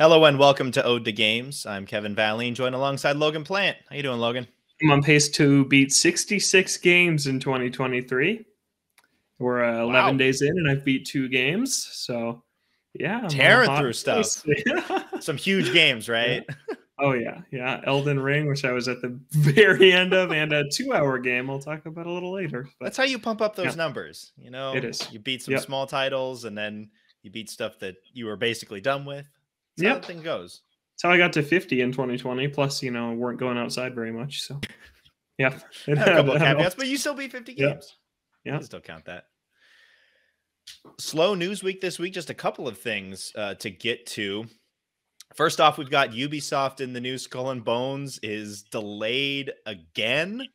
Hello and welcome to Ode to Games. I'm Kevin Valleen, joined alongside Logan Plant. How you doing, Logan? I'm on pace to beat 66 games in 2023. We're 11 Wow. days in, and I've beat 2 games. So, yeah, I'm on a Tearing hot through pace. stuff. Some huge games, Yeah. right? Oh, yeah. Elden Ring, which I was at the very end of, and a 2-hour game we'll talk about a little later. But That's how you pump up yeah, those numbers. You it know, is. you beat some Yep. small titles and then you beat stuff that you were basically done with. That's how Yep. the thing goes. That's how I got to 50 in 2020. Plus, weren't going outside very much. So, yeah, it I have a couple of caveats, helped. but you still beat 50 Yeah. games. You Yeah. can still count that. Slow news week this week. Just a couple of things to get to. First off, we've got Ubisoft in the news. Skull and Bones is delayed again.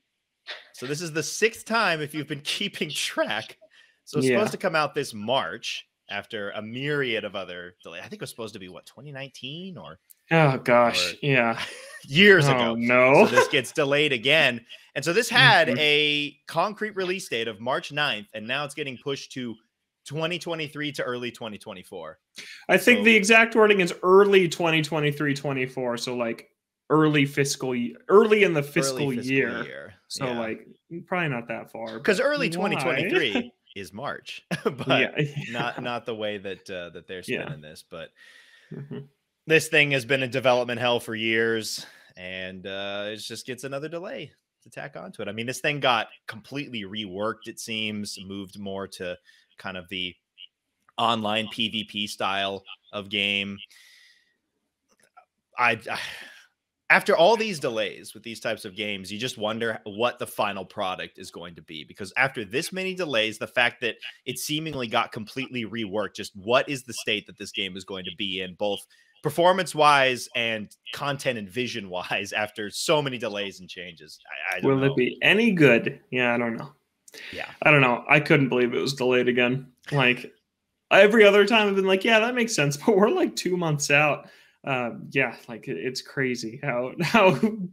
So this is the 6th time if you've been keeping track. So it's supposed to come out this March after a myriad of other delays. I think it was supposed to be, 2019 or... Oh, gosh. or Yeah. years Oh, ago. no. So this gets delayed again. And so this had a concrete release date of March 9th, and now it's getting pushed to 2023 to early 2024. I think the exact wording is early 2023-24. So like early in the fiscal year. So like probably not that far. Because early 2023 is March, but not the way that that they're spinning this. But this thing has been in development hell for years, and it just gets another delay to tack onto it. I mean, this thing got completely reworked, it seems, moved more to kind of the online PvP style of game. After all these delays with these types of games, you just wonder what the final product is going to be, because after this many delays, the fact that it seemingly got completely reworked, just what is the state that this game is going to be in, both performance wise and content and vision wise, after so many delays and changes? I don't know. Will it be any good? Yeah, I don't know. Yeah, I don't know. I couldn't believe it was delayed again. Like every other time I've been like, yeah, that makes sense. But we're like 2 months out. Yeah, like it's crazy how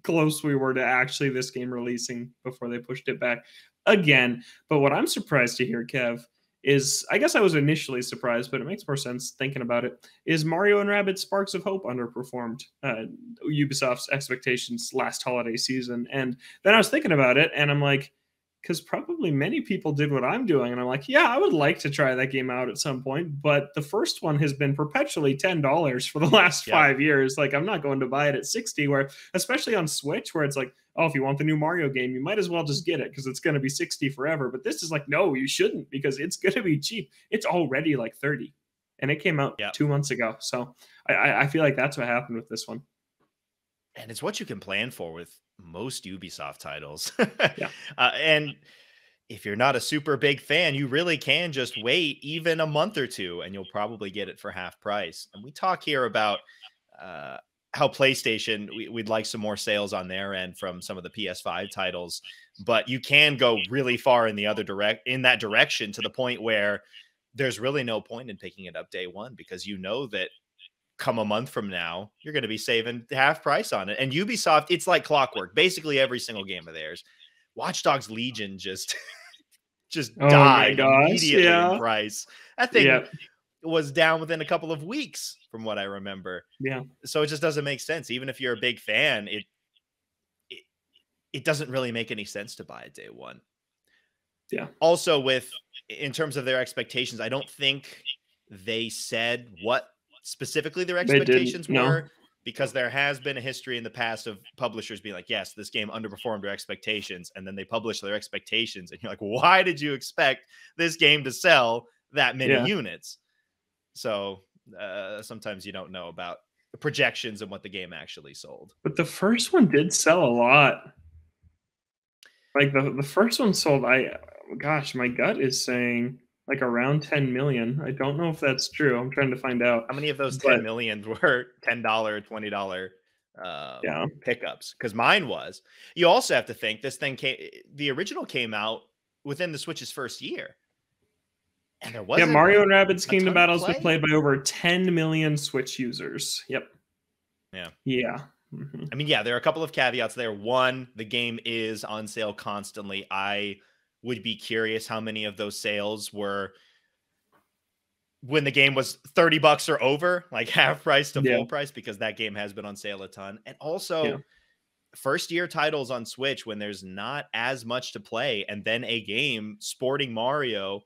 close we were to actually this game releasing before they pushed it back again. But what I'm surprised to hear, Kev, is I guess I was initially surprised, but it makes more sense thinking about it, is Mario and Rabbids Sparks of Hope underperformed Ubisoft's expectations last holiday season. And then I was thinking about it, and I'm like, because probably many people did what I'm doing. And I'm like, yeah, I would like to try that game out at some point. But the first one has been perpetually $10 for the last 5 years. Like, I'm not going to buy it at 60, where, especially on Switch, where it's like, oh, if you want the new Mario game, you might as well just get it because it's going to be 60 forever. But this is like, no, you shouldn't, because it's going to be cheap. It's already like 30. And it came out 2 months ago. So I feel like that's what happened with this one. And it's what you can plan for with most Ubisoft titles. And if you're not a super big fan, you really can just wait even a month or two and you'll probably get it for half price. And we talk here about how PlayStation, we'd like some more sales on their end from some of the PS5 titles, but you can go really far in that direction, to the point where there's really no point in picking it up day one, because you know that come a month from now, you're going to be saving half price on it. And Ubisoft, it's like clockwork. Basically every single game of theirs. Watch Dogs Legion just died immediately in price. That thing was down within a couple of weeks from what I remember. Yeah. So it just doesn't make sense. Even if you're a big fan, it doesn't really make any sense to buy it day one. Yeah. Also, in terms of their expectations, I don't think they said what specifically their expectations were, because there has been a history in the past of publishers being like, yes, this game underperformed their expectations, and then they publish their expectations, and you're like, why did you expect this game to sell that many units? So sometimes you don't know about the projections and what the game actually sold. But the first one did sell a lot. Like the first one sold, gosh, my gut is saying like around 10 million. I don't know if that's true. I'm trying to find out. How many of those 10 million were $10, $20 pickups? Because mine was. You also have to think this thing the original came out within the Switch's first year. And there wasn't Mario and Rabbids Kingdom Battle has been played by over 10 million Switch users. Yep. Yeah. I mean, there are a couple of caveats there. One, the game is on sale constantly. I would be curious how many of those sales were when the game was $30 or over, like half price to Yeah. full price, because that game has been on sale a ton. And Yeah. also first year titles on Switch when there's not as much to play, and then a game sporting Mario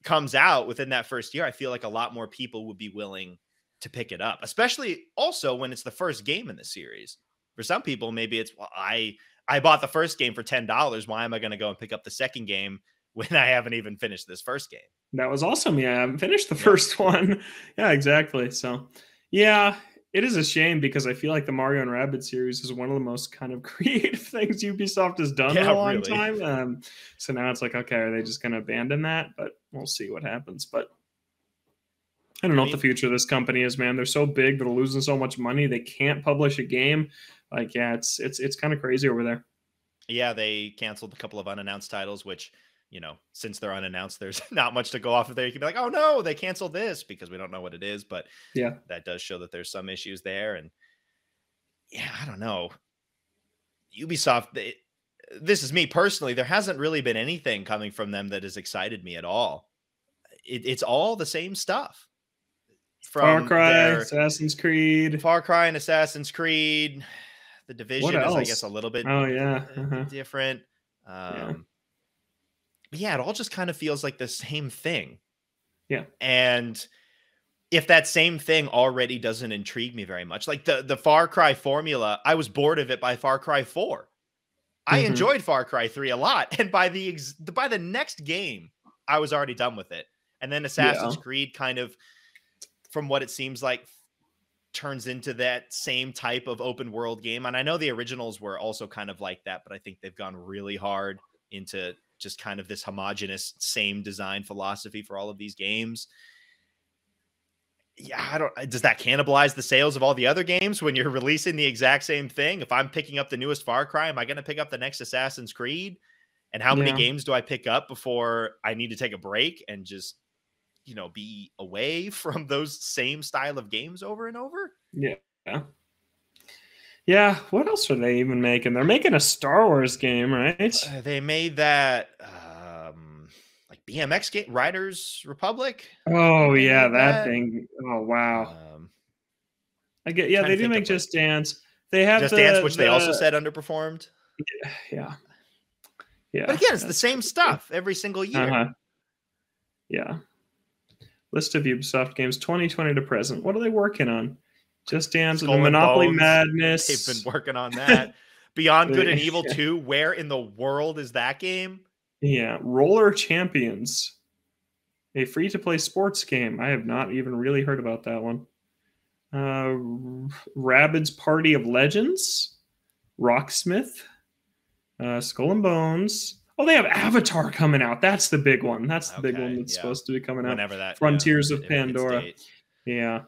comes out within that first year, I feel like a lot more people would be willing to pick it up, especially also when it's the first game in the series. For some people, maybe it's, well, I bought the first game for $10. Why am I going to go and pick up the second game when I haven't even finished this first game? That was also me. I haven't finished the first one. Yeah, exactly. So, yeah, it is a shame because I feel like the Mario and Rabbids series is one of the most kind of creative things Ubisoft has done in a long time. So now it's like, okay, are they just going to abandon that? But we'll see what happens. But I don't know what the future of this company is, man. They're so big, they're losing so much money. They can't publish a game. Like, yeah, it's kind of crazy over there. Yeah, they canceled a couple of unannounced titles, which, since they're unannounced, there's not much to go off of there. You can be like, oh no, they canceled this because we don't know what it is. But yeah, that does show that there's some issues there. And yeah, I don't know. Ubisoft, this is me personally. There hasn't really been anything coming from them that has excited me at all. It's all the same stuff. From Far Cry, Assassin's Creed. Far Cry and Assassin's Creed. The Division is, I guess, a little bit different. But yeah, it all just kind of feels like the same thing. Yeah. And if that same thing already doesn't intrigue me very much, like the Far Cry formula, I was bored of it by Far Cry 4. I enjoyed Far Cry 3 a lot. And by the next game, I was already done with it. And then Assassin's Creed kind of, from what it seems like, turns into that same type of open world game. And I know the originals were also kind of like that, but I think they've gone really hard into just kind of this homogenous same design philosophy for all of these games. Yeah, does that cannibalize the sales of all the other games when you're releasing the exact same thing? If I'm picking up the newest Far Cry, am I going to pick up the next Assassin's Creed? And how many games do I pick up before I need to take a break and just, be away from those same style of games over and over? Yeah. Yeah. What else are they even making? They're making a Star Wars game, right? They made that like BMX game, Riders Republic. Oh yeah, that thing. Oh wow. I get. Yeah, they do make Just Dance. They have Just Dance, which they also said underperformed. Yeah. But again, it's the same stuff every single year. Yeah. List of Ubisoft games 2020 to present. What are they working on? Just Dance, the Monopoly Bones. Madness. They've been working on that. Beyond Good and Evil 2. Where in the world is that game? Yeah. Roller Champions. A free-to-play sports game. I have not even really heard about that one. Rabbids Party of Legends. Rocksmith. Skull and Bones. Oh, they have Avatar coming out. That's the big one. That's the big one that's supposed to be coming out. Whenever that Frontiers of Pandora. Yeah.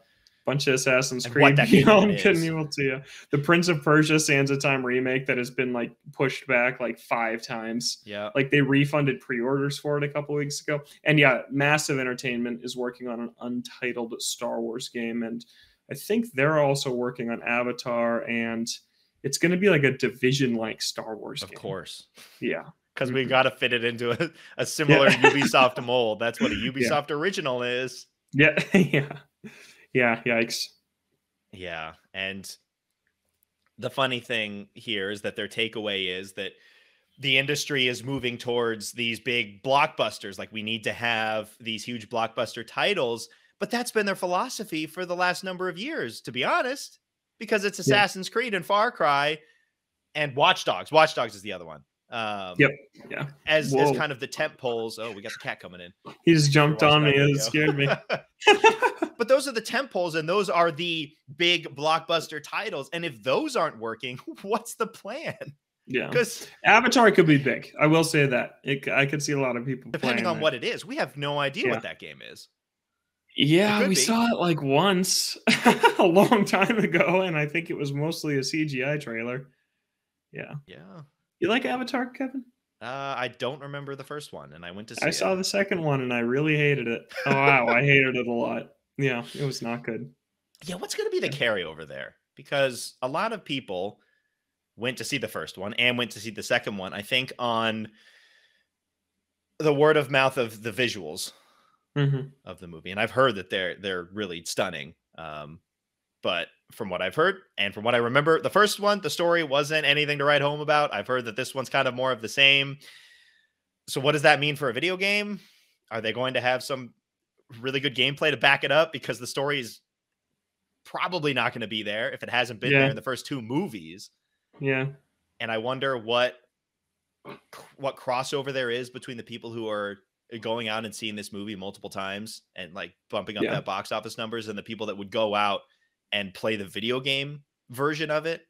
Bunch of Assassin's Creed Beyond Good and Evil 2. The Prince of Persia Sands of Time remake that has been like pushed back like 5 times. Yeah. Like they refunded pre-orders for it a couple weeks ago. And yeah, Massive Entertainment is working on an untitled Star Wars game. And I think they're also working on Avatar, and it's going to be like a Division-like Star Wars game. Of course. Yeah. Because we got to fit it into a similar Ubisoft mold. That's what a Ubisoft original is. Yeah. Yeah. Yikes. Yeah. And the funny thing here is that their takeaway is that the industry is moving towards these big blockbusters. Like, we need to have these huge blockbuster titles. But that's been their philosophy for the last number of years, to be honest, because it's Assassin's Creed and Far Cry and Watch Dogs. Watch Dogs is the other one. Yeah. As kind of the tent poles. Oh, we got the cat coming in. He just jumped on me. It scared me. But those are the tent poles, and those are the big blockbuster titles. And if those aren't working, what's the plan? Yeah, because Avatar could be big. I will say that. I could see a lot of people depending on what it is. We have no idea what that game is. Yeah, we saw it like once a long time ago, and I think it was mostly a CGI trailer. Yeah. You like Avatar, Kevin? I don't remember the first one, and I went to see I saw the second one, and I really hated it. Oh, wow, I hated it a lot. Yeah, it was not good. Yeah, what's going to be the carryover there? Because a lot of people went to see the first one and went to see the second one, I think, on the word of mouth of the visuals. of the movie, and I've heard that they're really stunning. But from what I've heard and from what I remember, the first one, the story wasn't anything to write home about. I've heard that this one's kind of more of the same. So what does that mean for a video game? Are they going to have some really good gameplay to back it up? Because the story is probably not going to be there if it hasn't been there in the first 2 movies. Yeah. And I wonder what crossover there is between the people who are going out and seeing this movie multiple times and like bumping up that box office numbers, and the people that would go out and play the video game version of it.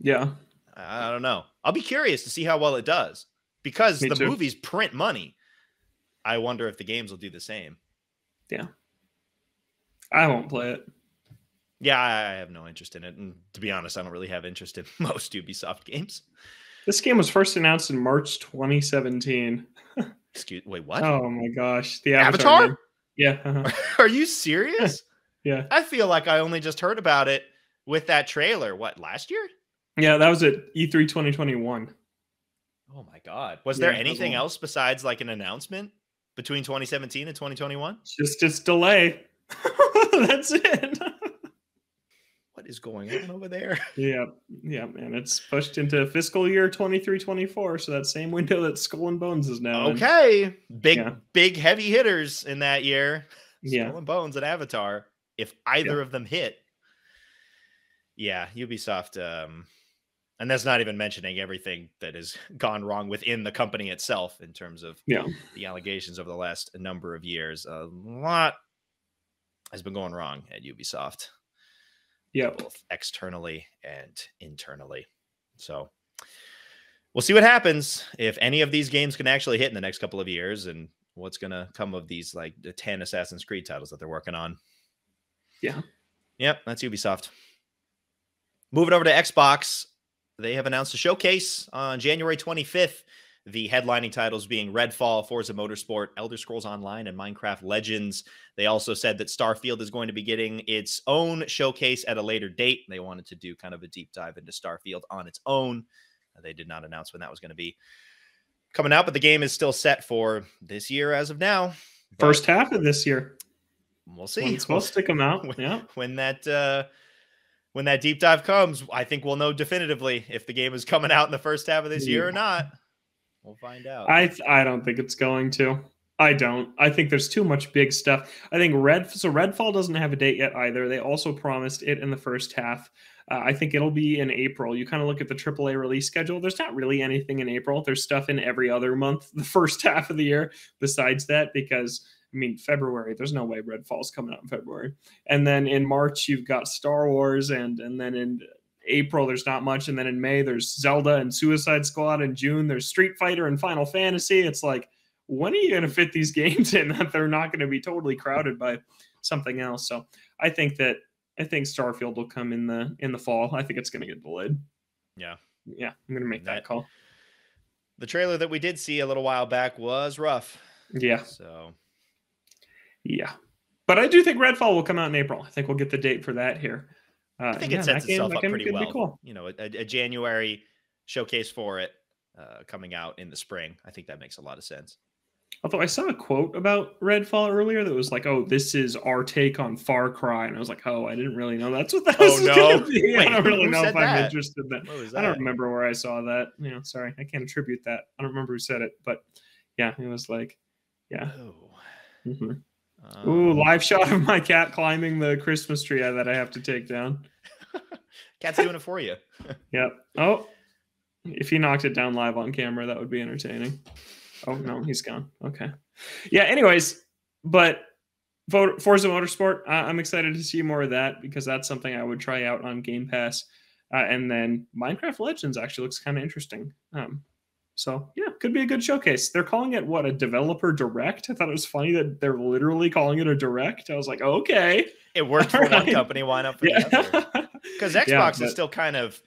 Yeah. I don't know. I'll be curious to see how well it does, because the movies print money. I wonder if the games will do the same. Yeah. I won't play it. Yeah, I have no interest in it. And to be honest, I don't really have interest in most Ubisoft games. This game was first announced in March 2017. Wait, what? Oh my gosh. The Avatar? Game. Yeah. Are you serious? Yeah. I feel like I only just heard about it with that trailer. What, last year? Yeah, that was at E3 2021. Oh my God. Was there anything else besides like an announcement between 2017 and 2021? Just delay. That's it. What is going on over there? Yeah, man. It's pushed into fiscal year 23-24, so that same window that Skull and Bones is now in. Big heavy hitters in that year. Yeah. Skull and Bones and Avatar. If either of them hit. Yeah, Ubisoft, and that's not even mentioning everything that has gone wrong within the company itself in terms of the allegations over the last number of years. A lot has been going wrong at Ubisoft. Yeah, both externally and internally. So we'll see what happens if any of these games can actually hit in the next couple of years, and what's going to come of these like the 10 Assassin's Creed titles that they're working on. Yeah. Yep, that's Ubisoft. Moving over to Xbox, they have announced a showcase on January 25th. The headlining titles being Redfall, Forza Motorsport, Elder Scrolls Online, and Minecraft Legends. They also said that Starfield is going to be getting its own showcase at a later date. They wanted to do kind of a deep dive into Starfield on its own. They did not announce when that was going to be coming out, but the game is still set for this year as of now. First half of this year. We'll see. It's supposed to come out. When that deep dive comes, I think we'll know definitively if the game is coming out in the first half of this year or not. We'll find out. I don't think it's going to. I don't. I think there's too much big stuff. I think Redfall doesn't have a date yet either. They also promised it in the first half. I think it'll be in April. You kind of look at the AAA release schedule. There's not really anything in April. There's stuff in every other month, the first half of the year, besides that, because, I mean, February, there's no way Redfall's coming out in February. And then in March, you've got Star Wars, and then in April, there's not much. And then in May, there's Zelda and Suicide Squad. In June, there's Street Fighter and Final Fantasy. It's like, when are you going to fit these games in that they're not going to be totally crowded by something else? So I think Starfield will come in the fall. I think it's going to get delayed. Yeah. Yeah. I'm going to make that call. The trailer that we did see a little while back was rough. Yeah. So. Yeah. But I do think Redfall will come out in April. I think we'll get the date for that here. I think it sets itself up pretty well. Cool. You know, a January showcase for it coming out in the spring. I think that makes a lot of sense. Although I saw a quote about Redfall earlier that was like, "Oh, this is our take on Far Cry," and I was like, "Oh, I didn't really know that's what that was going to be." Wait, I don't really know if I'm interested in that. I don't remember where I saw that. You know, sorry, I can't attribute that. I don't remember who said it, but yeah, it was like, yeah. Oh. Mm-hmm. Ooh, live shot of my cat climbing the Christmas tree that I have to take down. Cat's doing it for you. Yep. Oh, if he knocked it down live on camera, that would be entertaining. Oh, no, he's gone. Okay. Yeah, anyways, but Forza Motorsport, I'm excited to see more of that because that's something I would try out on Game Pass. And then Minecraft Legends actually looks kind of interesting. So, yeah, could be a good showcase. They're calling it, a developer direct? I thought it was funny that they're literally calling it a direct. I was like, okay. It worked for one company, why not for the other? Because Xbox is still kind of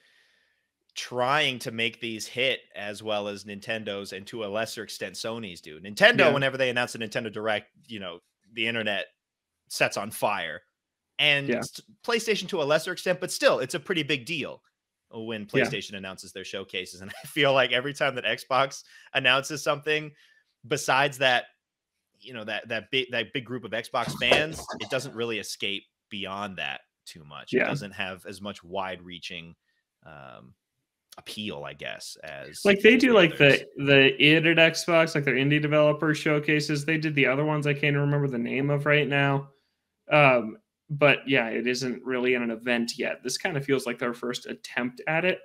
trying to make these hit as well as Nintendo's and to a lesser extent Sony's do. Nintendo, whenever they announce a Nintendo Direct, you know, the internet sets on fire. And PlayStation to a lesser extent, but still, it's a pretty big deal when PlayStation announces their showcases. And I feel like every time that Xbox announces something besides that you know, that big group of Xbox fans, it doesn't really escape beyond that too much. It doesn't have as much wide reaching appeal, I guess, as like they do like others. the id at Xbox, like their indie developer showcases. They did the other ones I can't remember the name of right now. But yeah, it isn't really an event yet. This kind of feels like their first attempt at it.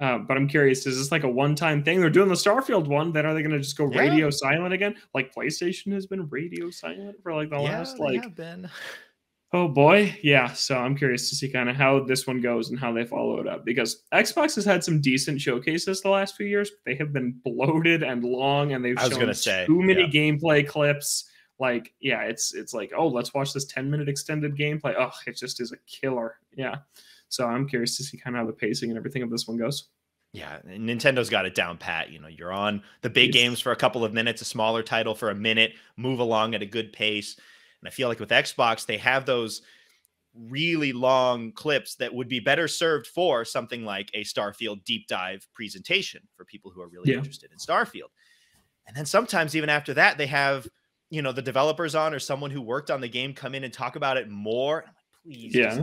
But I'm curious, is this like a one-time thing? They're doing the Starfield one, then are they going to just go radio silent again? Like PlayStation has been radio silent for like the last they have been. Oh boy, yeah. So I'm curious to see kind of how this one goes and how they follow it up, because Xbox has had some decent showcases the last few years. But they have been bloated and long, and they've shown too many gameplay clips. Like, yeah, it's like, oh, let's watch this 10-minute extended gameplay. Oh, it just is a killer. Yeah. So I'm curious to see kind of how the pacing and everything of this one goes. Yeah, Nintendo's got it down pat. You know, you're on the big games for a couple of minutes, a smaller title for a minute, move along at a good pace. And I feel like with Xbox, they have those really long clips that would be better served for something like a Starfield deep dive presentation for people who are really interested in Starfield. And then sometimes even after that, they have, you know, the developers on or someone who worked on the game come in and talk about it more. I'm like, please just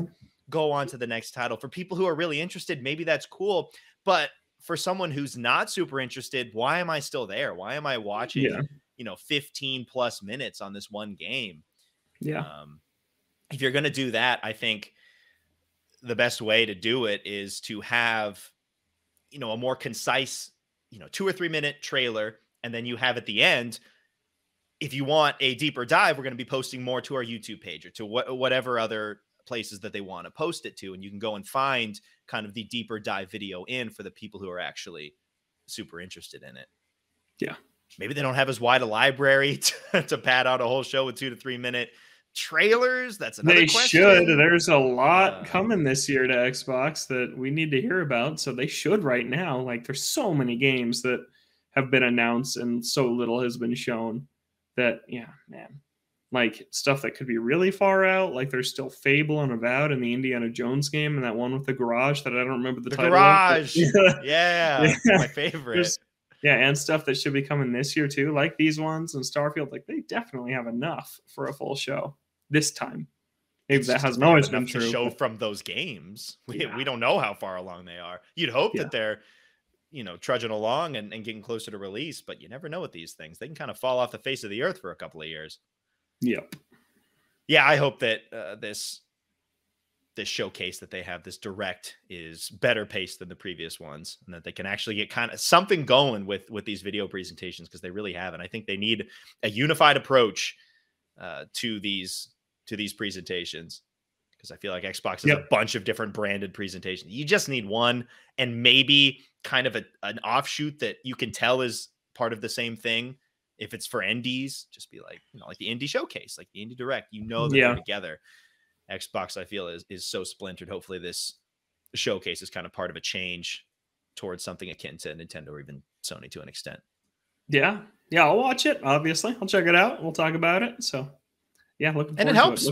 go on to the next title. For people who are really interested, maybe that's cool. But for someone who's not super interested, why am I still there? Why am I watching, you know, 15 plus minutes on this one game? If you're going to do that, I think the best way to do it is to have, you know, a more concise, you know, 2 or 3 minute trailer. And then you have at the end, if you want a deeper dive, we're going to be posting more to our YouTube page or to whatever other places that they want to post it to. And you can go and find kind of the deeper dive video in for the people who are actually super interested in it. Yeah. Maybe they don't have as wide a library to pad out a whole show with 2 to 3 minute trailers. That's another question. They should. There's a lot coming this year to Xbox that we need to hear about. So they should right now. Like, there's so many games that have been announced and so little has been shown that, yeah, man. Like, stuff that could be really far out. Like, there's still Fable and Avowed and the Indiana Jones game and that one with the garage that I don't remember the title Garage. of. Yeah. My favorite. And stuff that should be coming this year too, like these ones and Starfield. Like, they definitely have enough for a full show this time. Maybe that hasn't always been true. To show from those games, we don't know how far along they are. You'd hope that they're, you know, trudging along and getting closer to release, but you never know with these things. They can kind of fall off the face of the earth for a couple of years. Yep. Yeah, I hope that this showcase that they have, this direct, is better paced than the previous ones, and that they can actually get kind of something going with these video presentations, because they really haven't. I think they need a unified approach to these presentations, because I feel like Xbox has a bunch of different branded presentations. You just need one, and maybe kind of an offshoot that you can tell is part of the same thing. If it's for indies, just be like, you know, like the indie showcase, like the indie direct, you know, that they're together. Xbox, I feel, is so splintered. Hopefully this showcase is kind of part of a change towards something akin to Nintendo or even Sony to an extent. Yeah. I'll watch it. Obviously, I'll check it out. We'll talk about it. So yeah, looking forward and it helps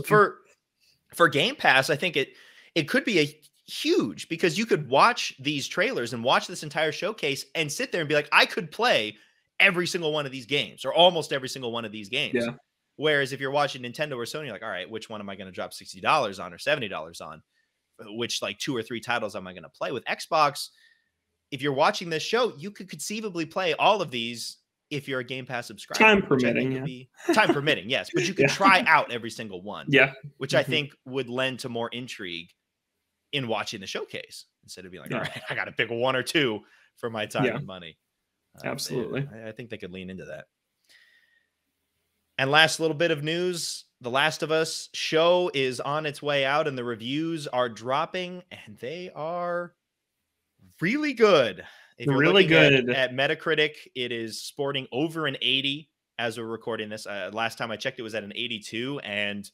for Game Pass. I think it could be a huge, because you could watch these trailers and watch this entire showcase and sit there and be like, I could play every single one of these games, or almost every single one of these games. Yeah. Whereas if you're watching Nintendo or Sony, you're like, all right, which one am I going to drop $60 on or $70 on? Which, like, 2 or 3 titles am I going to play? With Xbox, if you're watching this show, you could conceivably play all of these if you're a Game Pass subscriber. Time permitting, time permitting, yes. But you could try out every single one. Yeah. Which I think would lend to more intrigue in watching the showcase, instead of being like, all right, I got to pick 1 or 2 for my time and money. Absolutely. I think they could lean into that. And last little bit of news, The Last of Us show is on its way out, and the reviews are dropping, and they are really good. If you're really good at Metacritic, it is sporting over an 80 as we're recording this. Last time I checked, it was at an 82, and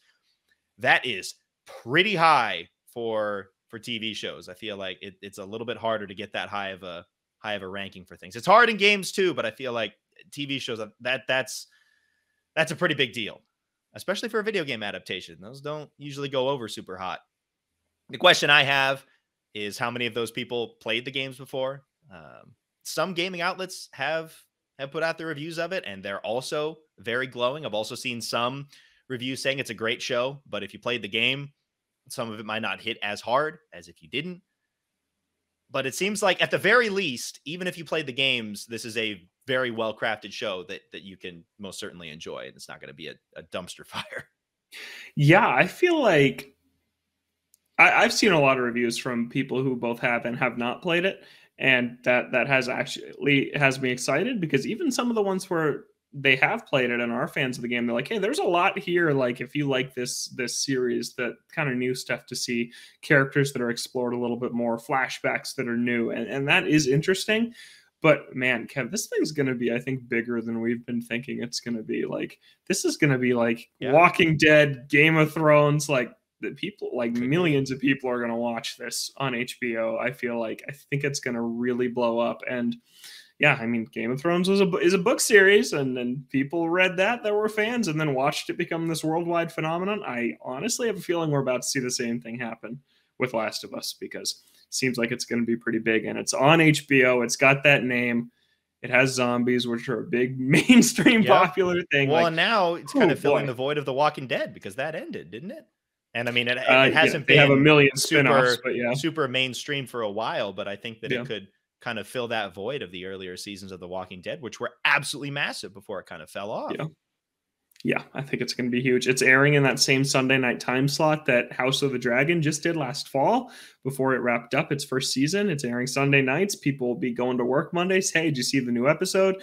that is pretty high for TV shows. I feel like it's a little bit harder to get that high of a ranking for things. It's hard in games too, but I feel like TV shows, that's a pretty big deal, especially for a video game adaptation. Those don't usually go over super hot. The question I have is, how many of those people played the games before? Some gaming outlets have have put out the reviews of it, and they're also very glowing. I've also seen some reviews saying it's a great show, but if you played the game, some of it might not hit as hard as if you didn't. But it seems like at the very least, even if you played the games, this is a very well-crafted show that you can most certainly enjoy. And it's not going to be a dumpster fire. Yeah, I feel like I've seen a lot of reviews from people who both have and have not played it. And that has me excited, because even some of the ones where they have played it and are fans of the game, they're like, hey, there's a lot here. Like, if you like this series, that kind of new stuff to see, characters that are explored a little bit more, flashbacks that are new, and that is interesting. But man, Kev, this thing's going to be, I think, bigger than we've been thinking it's going to be. Like, this is going to be like Walking Dead, Game of Thrones, like, that people, like millions of people, are going to watch this on HBO. I think it's going to really blow up. And yeah, I mean, Game of Thrones is a book series, and then people read that were fans and then watched it become this worldwide phenomenon. I honestly have a feeling we're about to see the same thing happen with Last of Us, because it seems like it's going to be pretty big, and it's on HBO. It's got that name. It has zombies, which are a big mainstream popular thing. Well, and now it's kind of filling the void of The Walking Dead, because that ended, didn't it? And I mean, it hasn't been have a million spin-offs, super mainstream for a while, but I think that it could kind of fill that void of the earlier seasons of The Walking Dead, which were absolutely massive before it kind of fell off. Yeah, I think it's going to be huge. It's airing in that same Sunday night time slot that House of the Dragon just did last fall before it wrapped up its first season. It's airing Sunday nights. People will be going to work Mondays. Hey, did you see the new episode?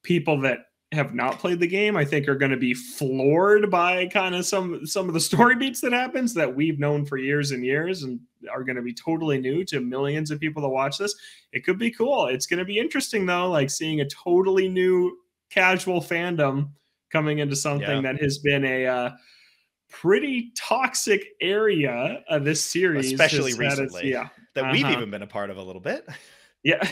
People that have not played the game, I think, are going to be floored by kind of some of the story beats that happens that we've known for years and years, and are going to be totally new to millions of people that watch this. It could be cool. It's going to be interesting, though, like seeing a totally new casual fandom coming into something that has been a pretty toxic area of this series, especially recently, that we've even been a part of a little bit. Yeah.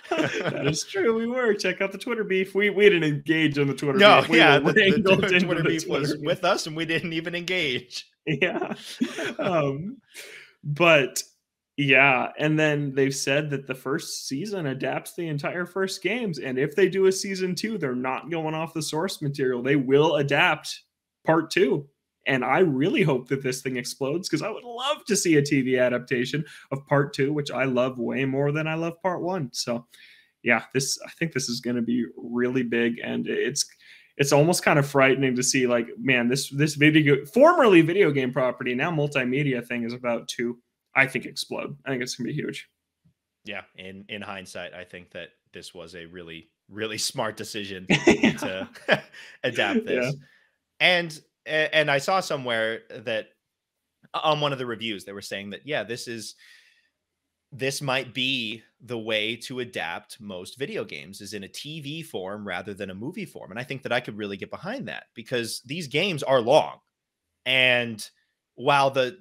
That is true. We were. Check out the Twitter beef. We didn't engage on the Twitter beef. The Twitter beef was with us, and we didn't even engage. Yeah. But yeah, and then they've said that the first season adapts the entire first games, and if they do a season 2, they're not going off the source material. They will adapt part 2. And I really hope that this thing explodes, because I would love to see a TV adaptation of part 2, which I love way more than I love part 1. So yeah, I think this is going to be really big, and it's almost kind of frightening to see, like, man, this formerly video game property, now multimedia thing, is about to, I think, explode. I think it's going to be huge. Yeah, in hindsight, I think that this was a really, really smart decision to adapt this. And I saw somewhere that on one of the reviews, they were saying that, this might be the way to adapt most video games, is in a TV form rather than a movie form. And I think that I could really get behind that, because these games are long. And while the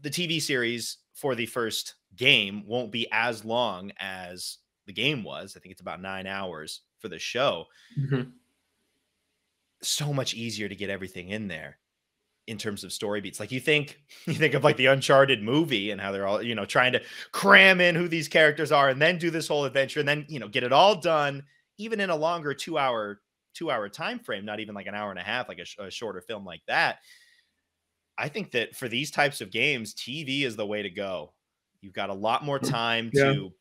TV series for the first game won't be as long as the game was, I think it's about 9 hours for the show. Mm-hmm. So much easier to get everything in there in terms of story beats. Like, you think of like the Uncharted movie and how they're all, trying to cram in who these characters are and then do this whole adventure and then, get it all done, even in a longer 2-hour time frame, not even like an hour and a half, like a shorter film like that. I think that for these types of games, TV is the way to go. You've got a lot more time to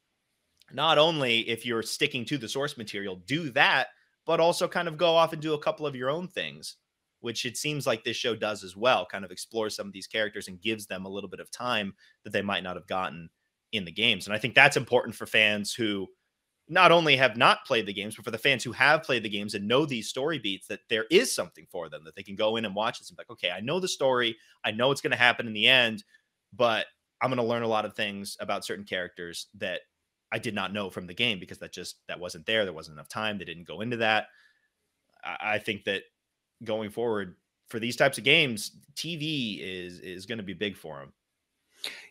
not only, if you're sticking to the source material, do that, but also kind of go off and do a couple of your own things, which it seems like this show does as well, kind of explores some of these characters and gives them a little bit of time that they might not have gotten in the games. And I think that's important for fans who not only have not played the games, but for the fans who have played the games and know these story beats, that there is something for them, that they can go in and watch this and be like, okay, I know the story. I know it's going to happen in the end, but I'm going to learn a lot of things about certain characters that I did not know from the game, because that wasn't there. There wasn't enough time. They didn't go into that. I think that going forward for these types of games, TV is going to be big for them.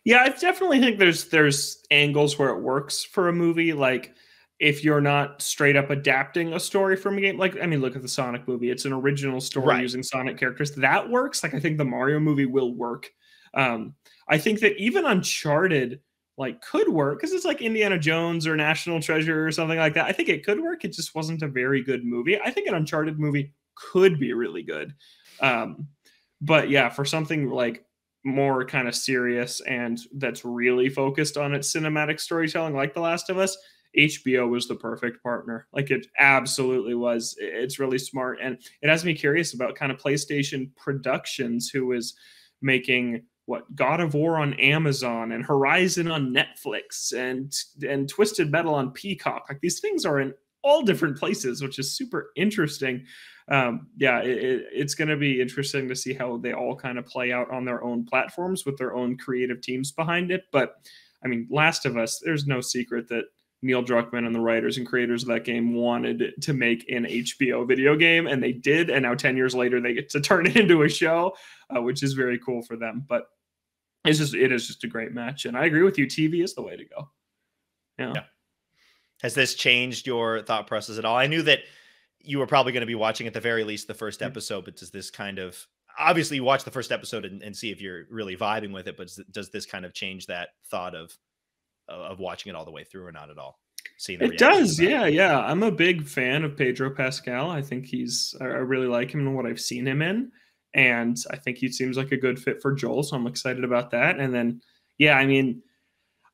Yeah, I definitely think there's angles where it works for a movie. Like, if you're not straight up adapting a story from a game, like, I mean, look at the Sonic movie. It's an original story using Sonic characters. That works. Like, I think the Mario movie will work. I think that even Uncharted like could work, because it's like Indiana Jones or National Treasure or something like that. I think it could work. It just wasn't a very good movie. I think an Uncharted movie could be really good. But yeah, for something like more kind of serious and that's really focused on its cinematic storytelling, like The Last of Us, HBO was the perfect partner. Like it absolutely was. It's really smart. And it has me curious about kind of PlayStation Productions, who is making what God of War on Amazon and Horizon on Netflix and Twisted Metal on Peacock. Like these things are in all different places, which is super interesting. Yeah, it's going to be interesting to see how they all kind of play out on their own platforms with their own creative teams behind it. But I mean, Last of Us, there's no secret that Neil Druckmann and the writers and creators of that game wanted to make an HBO video game, and they did. And now 10 years later, they get to turn it into a show, which is very cool for them. But it is just a great match. And I agree with you. TV is the way to go. Yeah. Has this changed your thought process at all? I knew that you were probably going to be watching at the very least the first episode, but does this kind of, obviously you watch the first episode and see if you're really vibing with it, but does this kind of change that thought of watching it all the way through or not at all? It does. Yeah. I'm a big fan of Pedro Pascal. I think I really like him and what I've seen him in. And I think he seems like a good fit for Joel. So I'm excited about that. And then, yeah, I mean,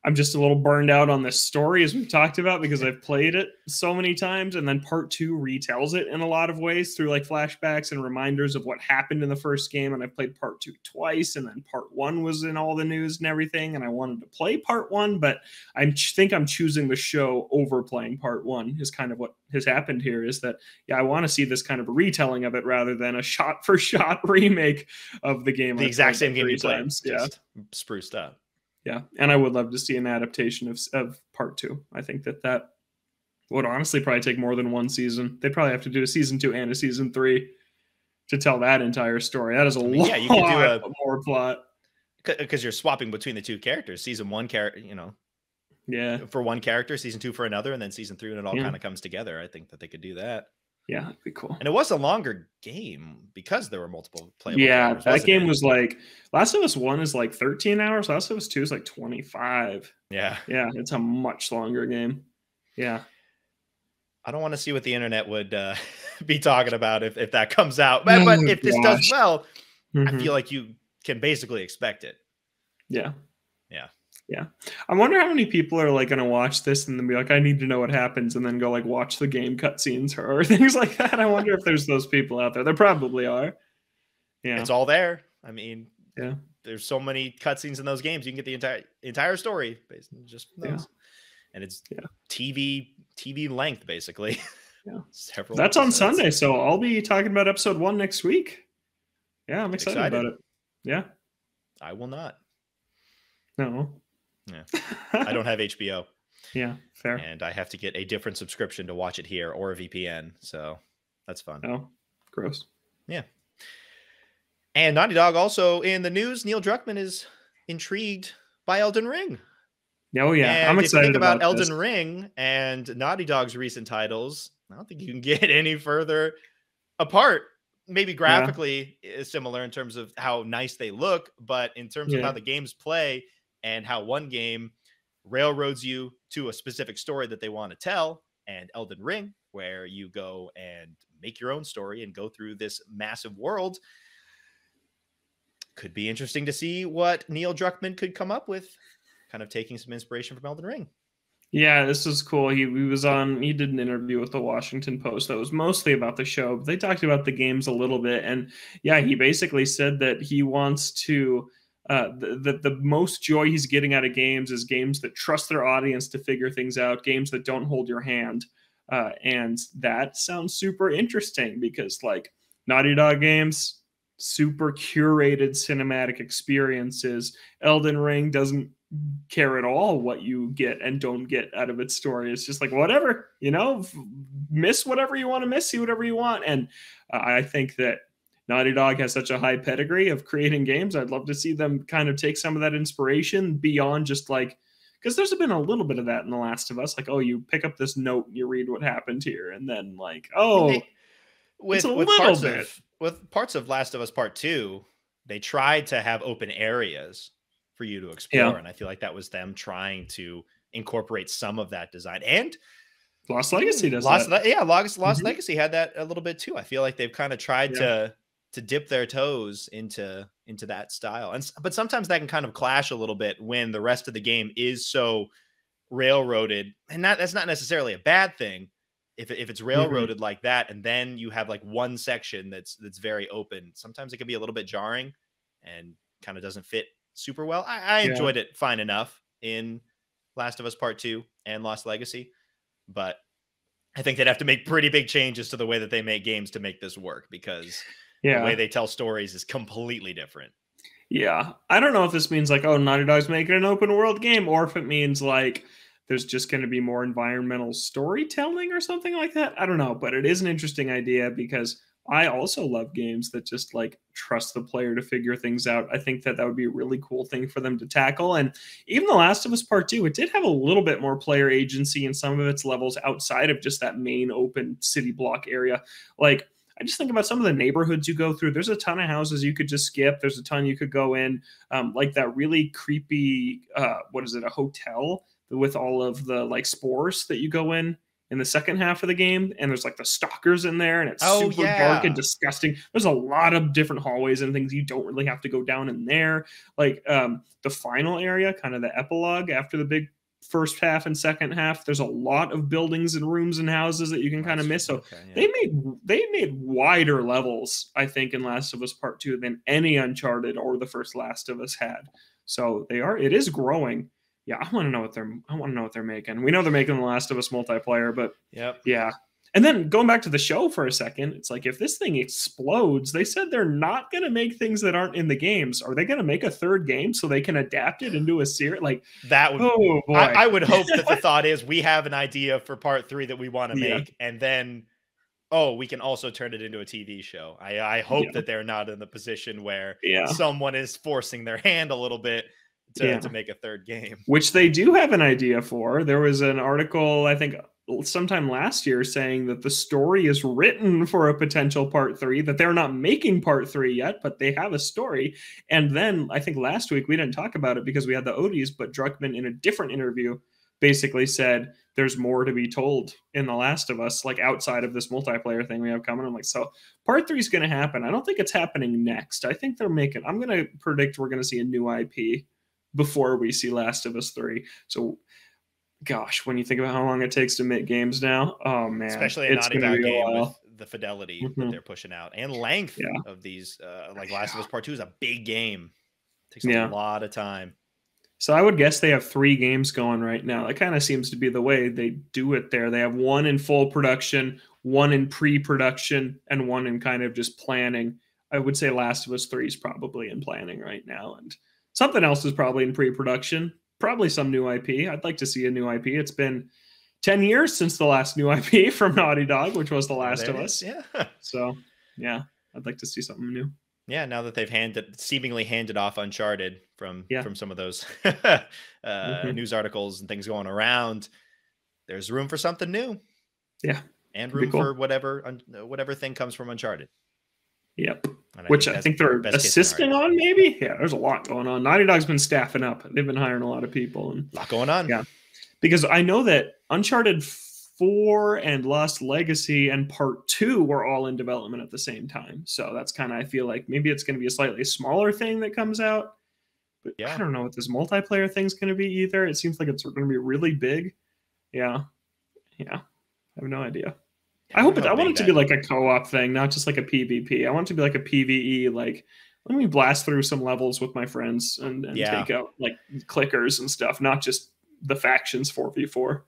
I'm just a little burned out on this story, as we've talked about, because I've played it so many times. And then part 2 retells it in a lot of ways through like flashbacks and reminders of what happened in the first game. And I played part 2 twice. And then part 1 was in all the news and everything. And I wanted to play part 1, but I think I'm choosing the show over playing part 1 is kind of what has happened here, is that, yeah, I want to see this kind of a retelling of it rather than a shot for shot remake of the game. The exact same game you played, just spruced up. Yeah, and I would love to see an adaptation of part 2. I think that would honestly probably take more than one season. They'd probably have to do a season 2 and a season 3 to tell that entire story. That is lot you could do more plot. Because you're swapping between the two characters. Season 1 character, for one character, season 2 for another, and then season 3 when it all kind of comes together. I think that they could do that. Yeah, that'd be cool. And it was a longer game because there were multiple playable characters. That game was like, Last of Us 1 is like 13 hours. Last of Us 2 is like 25. Yeah. Yeah, it's a much longer game. Yeah. I don't want to see what the internet would be talking about if that comes out. But if this does well, I feel like you can basically expect it. Yeah. Yeah. Yeah. I wonder how many people are like going to watch this and then be like, I need to know what happens, and then go like watch the game cutscenes or things like that. I wonder if there's those people out there. There probably are. Yeah. It's all there. I mean, yeah, there's so many cutscenes in those games. You can get the entire story based on just those. Yeah. And it's TV length, basically. Yeah. That's episodes. On Sunday. So I'll be talking about episode 1 next week. Yeah. I'm excited about it. Yeah. I will not. No. Yeah, I don't have HBO. Yeah, fair. And I have to get a different subscription to watch it here or a VPN. So that's fun. Oh, gross. Yeah. And Naughty Dog also in the news. Neil Druckmann is intrigued by Elden Ring. Oh yeah, and I'm excited if you think about Elden this. Ring and Naughty Dog's recent titles, I don't think you can get any further apart. Maybe graphically is similar in terms of how nice they look, but in terms of how the games play and how one game railroads you to a specific story that they want to tell, and Elden Ring, where you go and make your own story and go through this massive world, could be interesting to see what Neil Druckmann could come up with, kind of taking some inspiration from Elden Ring. Yeah, this is cool. He did an interview with the Washington Post that was mostly about the show, but they talked about the games a little bit. And yeah, he basically said that he wants to, the most joy he's getting out of games is games that trust their audience to figure things out, games that don't hold your hand. And that sounds super interesting because like Naughty Dog games, super curated cinematic experiences. Elden Ring doesn't care at all what you get and don't get out of its story. It's just like, whatever, miss whatever you want to miss, see whatever you want. And I think that Naughty Dog has such a high pedigree of creating games. I'd love to see them kind of take some of that inspiration beyond just like, because there's been a little bit of that in The Last of Us. Like, oh, you pick up this note, you read what happened here, and then like, with parts of Last of Us Part 2, they tried to have open areas for you to explore. And I feel like that was them trying to incorporate some of that design. And Lost Legacy does that. Yeah, Lost Legacy had that a little bit too. I feel like they've kind of tried to dip their toes into that style. But sometimes that can kind of clash a little bit when the rest of the game is so railroaded. And that's not necessarily a bad thing if it's railroaded like that, and then you have like one section that's very open. Sometimes it can be a little bit jarring and kind of doesn't fit super well. I enjoyed it fine enough in Last of Us Part 2 and Lost Legacy, but I think they'd have to make pretty big changes to the way that they make games to make this work, because the way they tell stories is completely different. Yeah. I don't know if this means like, oh, Naughty Dog's making an open world game, or if it means like there's just going to be more environmental storytelling or something like that. I don't know, but it is an interesting idea, because I also love games that just like trust the player to figure things out. I think that would be a really cool thing for them to tackle. And even The Last of Us Part 2, it did have a little bit more player agency in some of its levels outside of just that main open city block area. Like, I just think about some of the neighborhoods you go through. There's a ton of houses you could just skip. There's a ton you could go in. Like that really creepy, what is it, a hotel with all of the like spores that you go in the second half of the game, and there's like the stalkers in there, and it's super dark and disgusting. There's a lot of different hallways and things. You don't really have to go down in there. Like the final area, kind of the epilogue after the big first half and second half, there's a lot of buildings and rooms and houses that you can kind of miss. So they made wider levels, I think, in Last of Us Part 2 than any Uncharted or the first Last of Us had. So it is growing. Yeah, I want to know what they're making. We know they're making The Last of Us multiplayer, but yeah. And then going back to the show for a second, it's like, if this thing explodes, they said they're not going to make things that aren't in the games. Are they going to make a third game so they can adapt it into a series? Like that would, oh boy. I would hope that the thought is we have an idea for part 3 that we want to make, and then, we can also turn it into a TV show. I hope that they're not in the position where someone is forcing their hand a little bit to make a third game. Which they do have an idea for. There was an article, I think, sometime last year saying that the story is written for a potential part 3, that they're not making part 3 yet, but they have a story. And then I think last week we didn't talk about it because we had the Odies, but Druckmann in a different interview basically said there's more to be told in The Last of Us, like outside of this multiplayer thing we have coming. I'm like, so part 3 is going to happen. I don't think it's happening next. I think I'm going to predict we're going to see a new IP before we see Last of Us 3. So, gosh, when you think about how long it takes to make games now, oh man, especially a Naughty Dog game with the fidelity that they're pushing out and length of these, like Last of Us Part 2 is a big game. It takes a lot of time. So I would guess they have 3 games going right now. That kind of seems to be the way they do it there. They have one in full production, one in pre-production, and one in kind of just planning. I would say Last of Us 3 is probably in planning right now, and something else is probably in pre-production, probably some new IP. I'd like to see a new IP. It's been 10 years since the last new IP from Naughty Dog, which was The Last of Us. Yeah. So, yeah, I'd like to see something new. Yeah, now that they've seemingly handed off Uncharted from some of those news articles and things going around, there's room for something new. Yeah. And room for whatever thing comes from Uncharted. Yep. Which I think they're assisting on, maybe. Yeah, there's a lot going on. Naughty Dog's been staffing up. They've been hiring a lot of people. And a lot going on. Yeah. Because I know that Uncharted 4 and Lost Legacy and Part 2 were all in development at the same time. So that's kind of, I feel like maybe it's going to be a slightly smaller thing that comes out. But I don't know what this multiplayer thing's going to be either. It seems like it's going to be really big. Yeah. I have no idea. I want it to be like a co-op thing, not just like a PvP. I want it to be like a PvE, like let me blast through some levels with my friends and take out like clickers and stuff, not just the factions 4v4.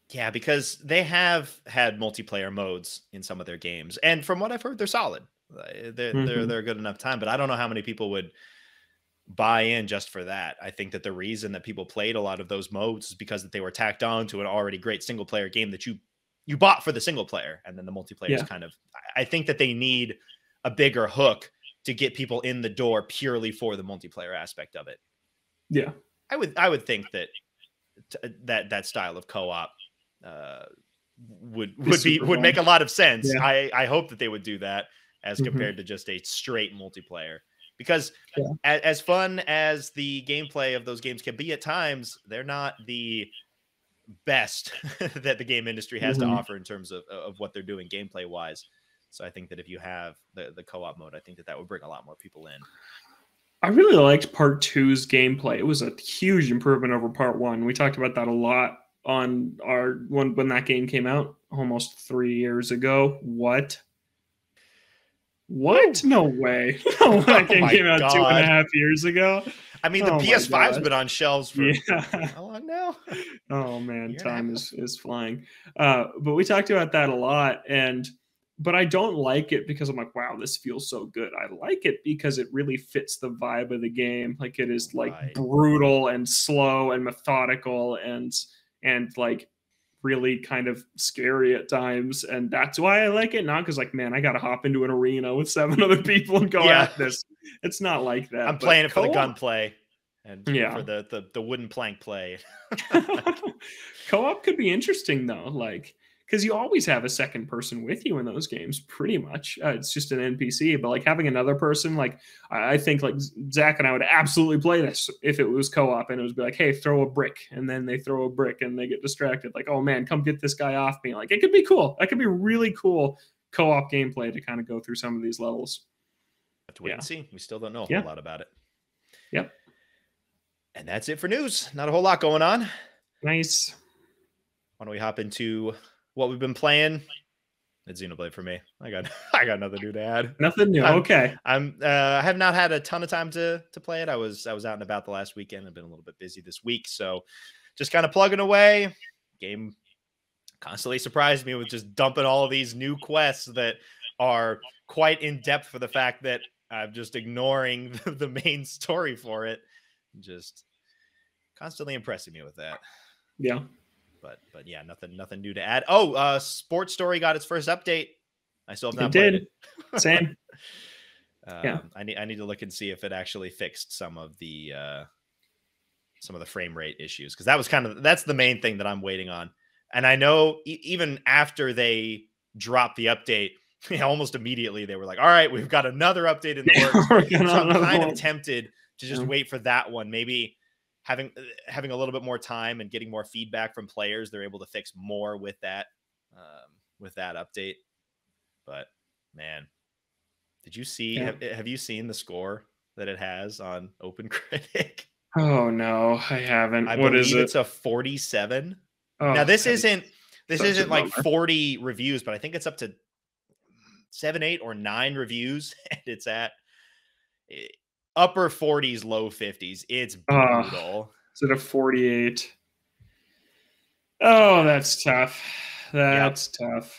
Yeah, because they have had multiplayer modes in some of their games, and from what I've heard, they're solid. They're a good enough time, but I don't know how many people would buy in just for that. I think that the reason that people played a lot of those modes is because that they were tacked on to an already great single player game that you bought for the single player, and then the multiplayer is kind of, I think that they need a bigger hook to get people in the door purely for the multiplayer aspect of it. Yeah. I would think that that style of co-op would make a lot of sense. Yeah. I hope that they would do that as compared to just a straight multiplayer. because as fun as the gameplay of those games can be at times, they're not the best that the game industry has to offer in terms of what they're doing gameplay wise. So I think that if you have the co-op mode, I think that would bring a lot more people in. I really liked Part 2's gameplay. It was a huge improvement over Part 1. We talked about that a lot on our when that game came out almost 3 years ago. What? No way. No, that game came out 2.5 years ago. I mean, the PS5's been on shelves for how long now? Oh man, time is flying. But we talked about that a lot, but I don't like it because I'm like, wow, this feels so good. I like it because it really fits the vibe of the game. Like it is like brutal and slow and methodical and like really kind of scary at times. And that's why I like it. Not because like, man, I got to hop into an arena with 7 other people and go at this. It's not like that. I'm playing it for the gunplay and for the wooden plank play. Co-op could be interesting though. Like, because you always have a second person with you in those games, pretty much. It's just an NPC, but like having another person, like I think like Zach and I would absolutely play this if it was co-op and it would be like, hey, throw a brick, and then they throw a brick and they get distracted. Like, oh man, come get this guy off me. Like it could be cool. That could be really cool co-op gameplay to kind of go through some of these levels. Have to wait and see. We still don't know a whole lot about it. Yep. And that's it for news. Not a whole lot going on. Nice. Why don't we hop into what we've been playing? It's Xenoblade for me. I got nothing new to add. Nothing new. Okay. I have not had a ton of time to play it. I was out and about the last weekend. I've been a little bit busy this week, so just kind of plugging away. Game constantly surprised me with just dumping all of these new quests that are quite in depth for the fact that I'm just ignoring the main story for it. Just constantly impressing me with that. Yeah. But yeah, nothing new to add. Oh, Sports Story got its first update. I still have not played it. Same. I need to look and see if it actually fixed some of the frame rate issues, because that's the main thing that I'm waiting on. And I know even after they dropped the update, almost immediately they were like, all right, we've got another update in the works. So I'm kind of tempted to just wait for that one. Maybe having a little bit more time and getting more feedback from players, they're able to fix more with that update. But man, did you see? Have you seen the score that it has on OpenCritic? Oh no, I haven't. What is it? It's a 47. Oh, now this isn't like 40 reviews, but I think it's up to 7, 8, or 9 reviews, and it's at upper 40s, low 50s. It's brutal. Is it a 48? Oh, that's tough. That's tough.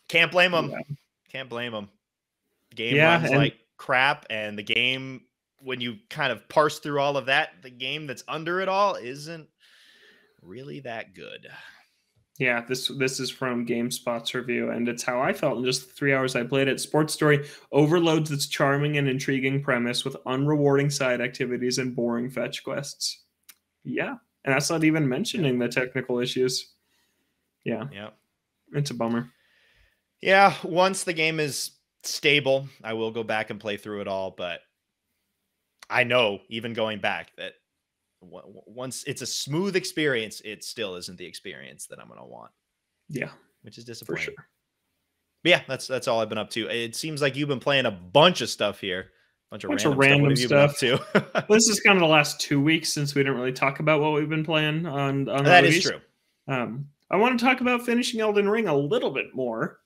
Can't blame them. Can't blame them. The game runs like crap, and the game, when you kind of parse through all of that, the game that's under it all isn't really that good. Yeah, this is from GameSpot's review, and it's how I felt in just the 3 hours I played it. Sports Story overloads its charming and intriguing premise with unrewarding side activities and boring fetch quests. Yeah, and that's not even mentioning the technical issues. Yeah, it's a bummer. Yeah, once the game is stable, I will go back and play through it all, but I know, even going back, that once it's a smooth experience, it still isn't the experience that I'm going to want. Yeah. Which is disappointing. For sure. But yeah, that's all I've been up to. It seems like you've been playing a bunch of stuff here. Bunch of random stuff. Too. This is kind of the last 2 weeks since we didn't really talk about what we've been playing on that is true. I want to talk about finishing Elden Ring a little bit more,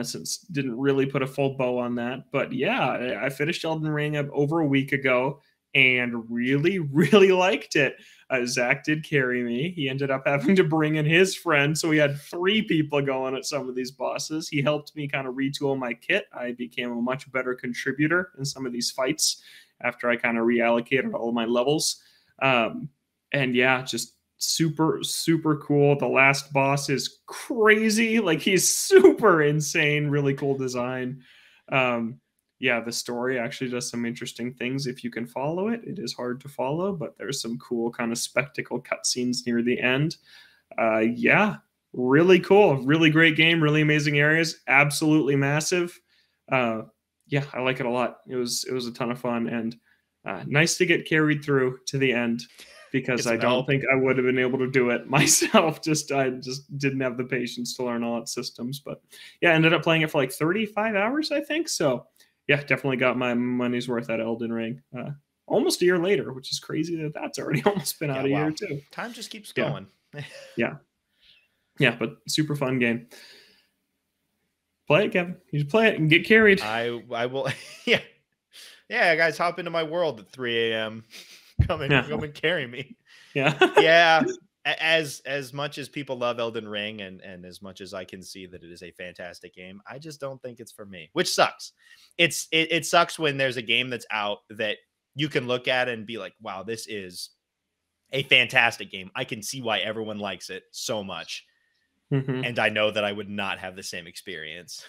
since didn't really put a full bow on that. But yeah, I finished Elden Ring over a week ago and really, really liked it. Zach did carry me. He ended up having to bring in his friend, so we had 3 people going at some of these bosses. He helped me kind of retool my kit. I became a much better contributor in some of these fights after I kind of reallocated all of my levels. And yeah, just super, super cool. The last boss is crazy. Like, he's super insane, really cool design. Yeah, the story actually does some interesting things if you can follow it. It is hard to follow, but there's some cool kind of spectacle cutscenes near the end. Yeah, really cool. Really great game. Really amazing areas. Absolutely massive. yeah, I like it a lot. It was a ton of fun, and nice to get carried through to the end, because I don't think I would have been able to do it myself. I just didn't have the patience to learn all its systems. But yeah, I ended up playing it for like 35 hours, I think. So yeah, definitely got my money's worth at Elden Ring. Almost a year later, which is crazy that that's already almost been out a year too. Time just keeps going. Yeah, but super fun game. Play it, Kevin. You play it and get carried. I will. Yeah, guys, hop into my world at 3 a.m. Come and carry me. Yeah. As much as people love Elden Ring, and as much as I can see that it is a fantastic game, I just don't think it's for me, which sucks. It sucks when there's a game that's out that you can look at and be like, wow, this is a fantastic game. I can see why everyone likes it so much. Mm-hmm. And I know that I would not have the same experience.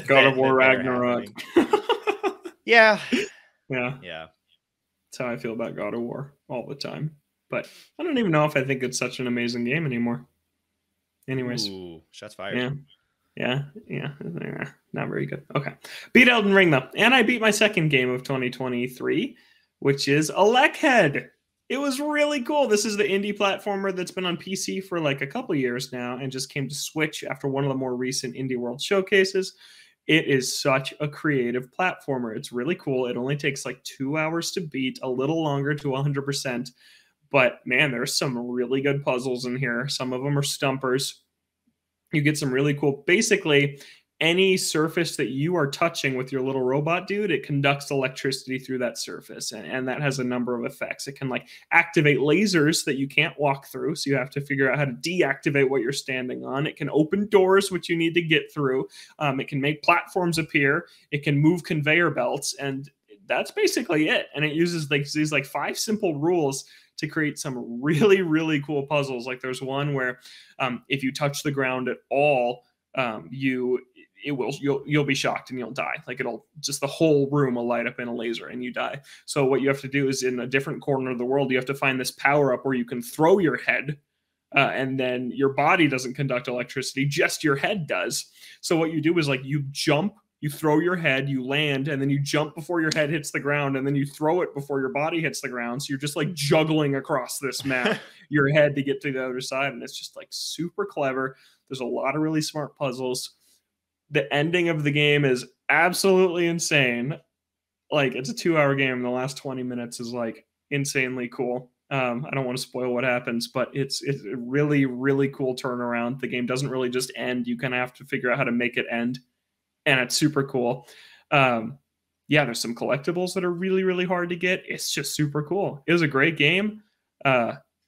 God of War Ragnarok. Yeah. That's how I feel about God of War all the time. But I don't even know if I think it's such an amazing game anymore. Anyways. Ooh, shots fired. Yeah. Not very good. Okay. Beat Elden Ring, though. And I beat my second game of 2023, which is Electhead. It was really cool. This is the indie platformer that's been on PC for like a couple years now and just came to Switch after one of the more recent Indie World showcases. It is such a creative platformer. It's really cool. It only takes like 2 hours to beat, a little longer to 100%. But man, there's some really good puzzles in here. Some of them are stumpers. You get some really cool, basically, any surface that you are touching with your little robot dude, it conducts electricity through that surface. And that has a number of effects. It can like activate lasers that you can't walk through. So you have to figure out how to deactivate what you're standing on. It can open doors, which you need to get through. It can make platforms appear. It can move conveyor belts. And that's basically it. And it uses like these like 5 simple rules to create some really, really cool puzzles. Like there's one where if you touch the ground at all, you'll be shocked and you'll die. Like it'll just, the whole room will light up in a laser and you die. So what you have to do is, in a different corner of the world, you have to find this power up where you can throw your head and then your body doesn't conduct electricity, just your head does. So what you do is like you jump, you throw your head, you land, and then you jump before your head hits the ground, and then you throw it before your body hits the ground. So you're just like juggling across this map, your head to get to the other side. And it's just like super clever. There's a lot of really smart puzzles. The ending of the game is absolutely insane. Like it's a 2-hour game. And the last 20 minutes is like insanely cool. I don't want to spoil what happens, but it's a really, really cool turnaround. The game doesn't really just end. You kind of have to figure out how to make it end. And it's super cool. There's some collectibles that are really, really hard to get. It's just super cool. It was a great game.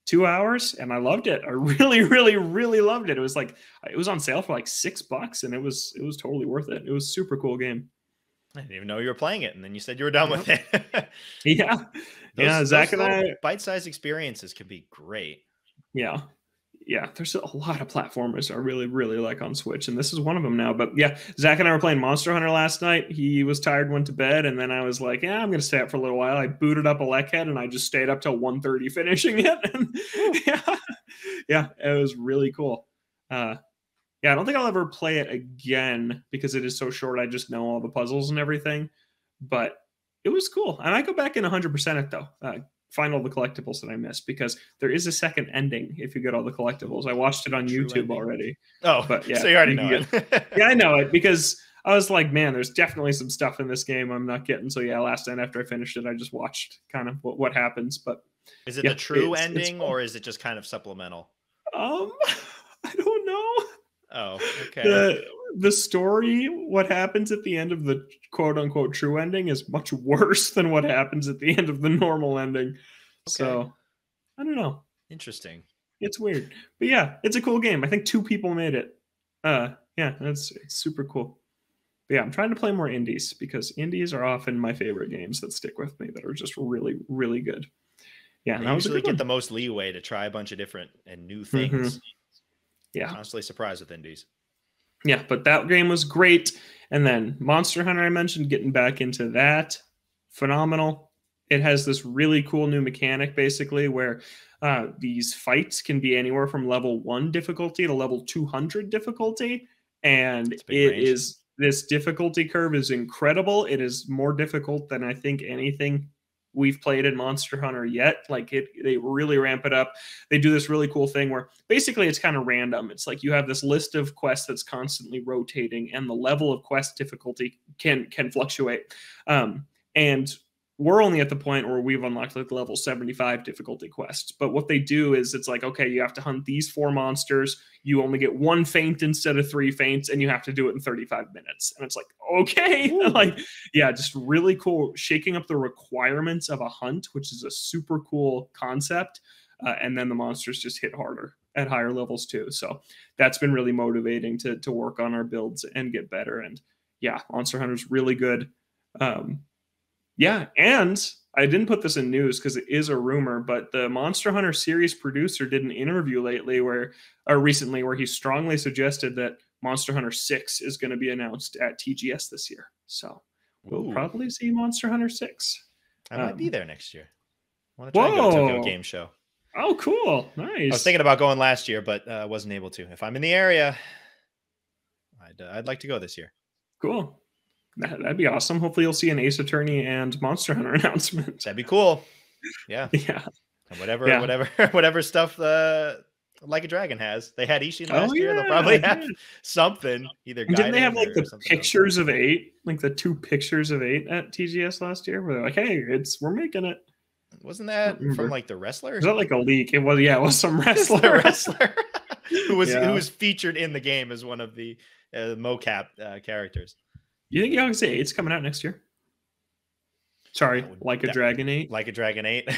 2 hours, and I loved it. I really, really, really loved it. It was on sale for like $6, and it was totally worth it. It was a super cool game. I didn't even know you were playing it, and then you said you were done with it. Zach and I, bite-sized experiences can be great. Yeah, there's a lot of platformers I really, really like on Switch, and this is one of them now. But yeah, Zach and I were playing Monster Hunter last night. He was tired, went to bed, and then I was like, I'm going to stay up for a little while. I booted up Electhead, and I just stayed up till 1:30 finishing it. And it was really cool. I don't think I'll ever play it again because it is so short. I just know all the puzzles and everything. But it was cool. I might go back and 100% it, though. Find all the collectibles that I missed, because there is a second ending if you get all the collectibles. I watched it on YouTube already. Oh, but yeah, so you already know it. Yeah, I know it, because I was like, man, there's definitely some stuff in this game I'm not getting. So yeah, last night after I finished it, I just watched kind of what happens. But is it the true ending, or is it just kind of supplemental? I don't know. Oh, okay. The story, what happens at the end of the quote unquote true ending, is much worse than what happens at the end of the normal ending. Okay. So I don't know. Interesting. It's weird. But yeah, it's a cool game. I think 2 people made it. It's super cool. But yeah, I'm trying to play more indies, because indies are often my favorite games that stick with me, that are just really, really good. Yeah, I usually get the most leeway to try a bunch of different and new things. Yeah. Constantly surprised with indies. Yeah, but that game was great. And then Monster Hunter, I mentioned, getting back into that. Phenomenal. It has this really cool new mechanic, basically, where these fights can be anywhere from level 1 difficulty to level 200 difficulty. And it is This difficulty curve is incredible. It is more difficult than I think anything we've played in Monster Hunter yet. Like they really ramp it up. They do this really cool thing where basically it's kind of random. It's like you have this list of quests that's constantly rotating, and the level of quest difficulty can fluctuate. And we're only at the point where we've unlocked like level 75 difficulty quests. But what they do is it's like, okay, you have to hunt these 4 monsters. You only get 1 feint instead of 3 feints, and you have to do it in 35 minutes. And it's like, okay, like, yeah, just really cool, shaking up the requirements of a hunt, which is a super cool concept. And then the monsters just hit harder at higher levels too. So that's been really motivating to work on our builds and get better. And yeah, Monster Hunter's really good. Yeah, and I didn't put this in news because it is a rumor, but the Monster Hunter series producer did an interview recently where he strongly suggested that Monster Hunter 6 is going to be announced at TGS this year. So we'll probably see Monster Hunter 6. I might be there next year. I want to try to go to Tokyo Game Show. Oh, cool. Nice. I was thinking about going last year, but wasn't able to. If I'm in the area, I'd like to go this year. Cool. That'd be awesome. Hopefully you'll see an Ace Attorney and Monster Hunter announcement. That'd be cool. Yeah. Yeah. And whatever stuff Like a Dragon has. They had Ishin last year. They'll probably have something. Either didn't they have like the pictures of 8, like the 2 pictures of 8 at TGS last year, where they're like, "Hey, we're making it." Wasn't that from like the wrestler? Was that like a leak? It was. Yeah, it was some wrestler who was featured in the game as one of the mocap characters. You think Galaxy 8's coming out next year? Sorry, Like a Dragon 8? Like a Dragon 8?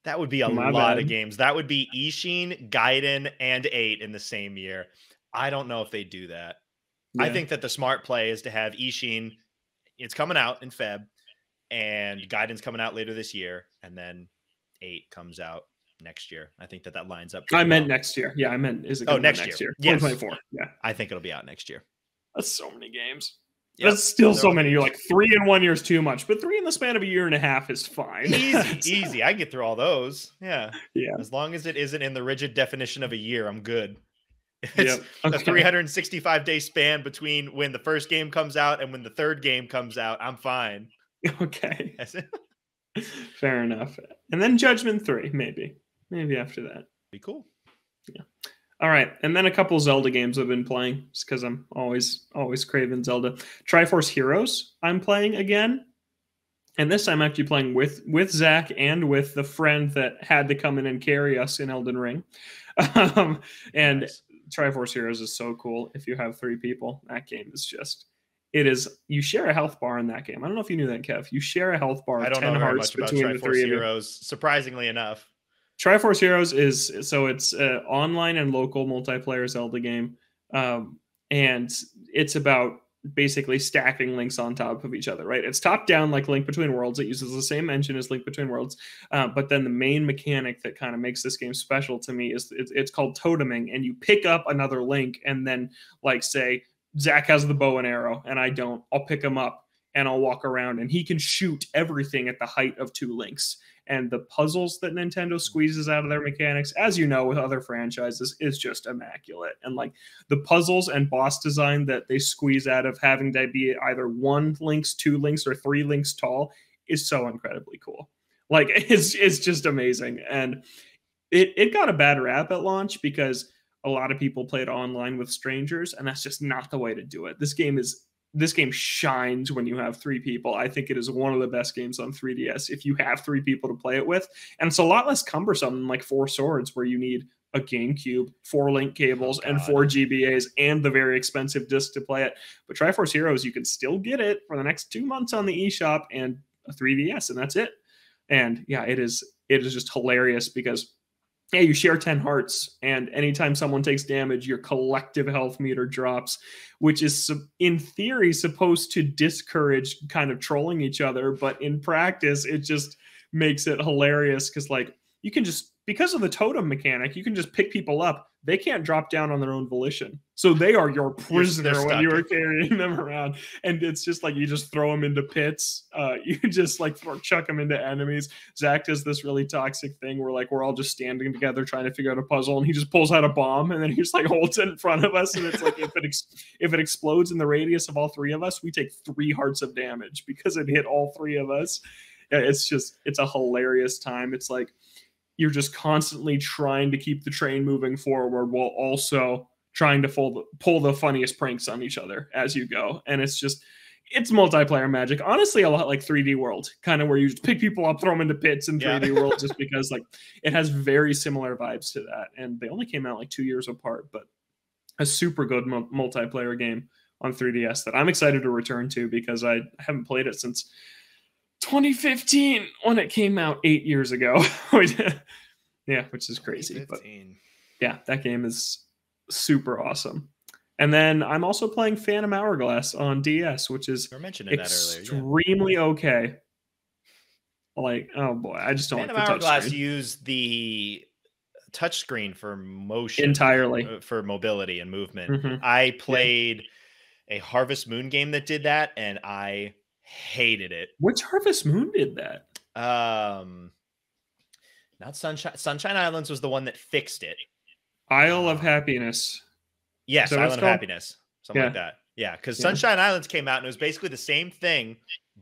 That would be a lot of games. That would be Ishin, Gaiden, and 8 in the same year. I don't know if they do that. Yeah. I think that the smart play is to have Ishin, it's coming out in Feb, and Gaiden's coming out later this year, and then 8 comes out next year. I think that lines up. I meant next year. Yeah, I meant, is it coming out next year? Yes. 2024. Yeah. I think it'll be out next year. That's so many games. Yep. That's still so many. You're like 3 in 1 year is too much, but 3 in the span of a year and a half is fine. Easy. I can get through all those. Yeah. As long as it isn't in the rigid definition of a year, I'm good. It's a 365-day span between when the first game comes out and when the third game comes out. I'm fine. Okay. Fair enough. And then Judgment 3, maybe after that. Be cool. Yeah. All right, and then a couple Zelda games I've been playing, just because I'm always craving Zelda. Triforce Heroes I'm playing again, and this I'm actually playing with Zach and with the friend that had to come in and carry us in Elden Ring. And nice. Triforce Heroes is so cool. If you have 3 people, that game is just, you share a health bar in that game. I don't know if you knew that, Kev. You share a health bar. I don't 10 know hearts much between about the Triforce 3 Heroes, of you. Surprisingly enough. Triforce Heroes it's online and local multiplayer Zelda game, and it's about basically stacking links on top of each other, right? It's top down like Link Between Worlds. It uses the same engine as Link Between Worlds, but then the main mechanic that kind of makes this game special to me is it's called toteming, and you pick up another link, and then like say Zach has the bow and arrow and I don't, I'll pick him up and I'll walk around and he can shoot everything at the height of 2 links. And the puzzles that Nintendo squeezes out of their mechanics, as you know, with other franchises, is just immaculate. And like the puzzles and boss design that they squeeze out of having to be either 1 links, 2 links, or 3 links tall is so incredibly cool. Like it's just amazing. And it got a bad rap at launch because a lot of people played online with strangers, and that's just not the way to do it. This game shines when you have 3 people. I think it is one of the best games on 3DS if you have 3 people to play it with. And it's a lot less cumbersome than like 4 Swords, where you need a GameCube, 4 link cables, and 4 GBAs, and the very expensive disc to play it. But Triforce Heroes, you can still get it for the next 2 months on the eShop and a 3DS, and that's it. And yeah, it is just hilarious because you share 10 hearts, and anytime someone takes damage, your collective health meter drops, which is in theory supposed to discourage kind of trolling each other. But in practice, it just makes it hilarious because like you can just, because of the totem mechanic, you can just pick people up. They can't drop down on their own volition. So they are your prisoner when you are carrying them around. And it's just like, you just throw them into pits. You just like chuck them into enemies. Zach does this really toxic thing where like, we're all just standing together trying to figure out a puzzle. And he just pulls out a bomb and then he just like holds it in front of us. And it's like, if it explodes in the radius of all three of us, we take 3 hearts of damage because it hit all 3 of us. It's a hilarious time. It's like, you're just constantly trying to keep the train moving forward while also trying to pull the funniest pranks on each other as you go. And it's multiplayer magic. Honestly, a lot like 3D World, kind of where you just pick people up, throw them into pits in 3D World, just because like it has very similar vibes to that. And they only came out like 2 years apart, but a super good multiplayer game on 3DS that I'm excited to return to because I haven't played it since 2015 when it came out 8 years ago. Yeah, which is crazy. But yeah, that game is super awesome. And then I'm also playing Phantom Hourglass on DS, which is extremely okay. Like, oh boy, I just don't like the touchscreen. Phantom Hourglass use the touchscreen for motion entirely, for mobility and movement. I played a Harvest Moon game that did that, and I hated it. Which Harvest Moon did that? Not Sunshine Islands was the one that fixed it. Isle of Happiness. Yes, Island of Happiness. Something like that. Yeah, because Sunshine Islands came out and it was basically the same thing,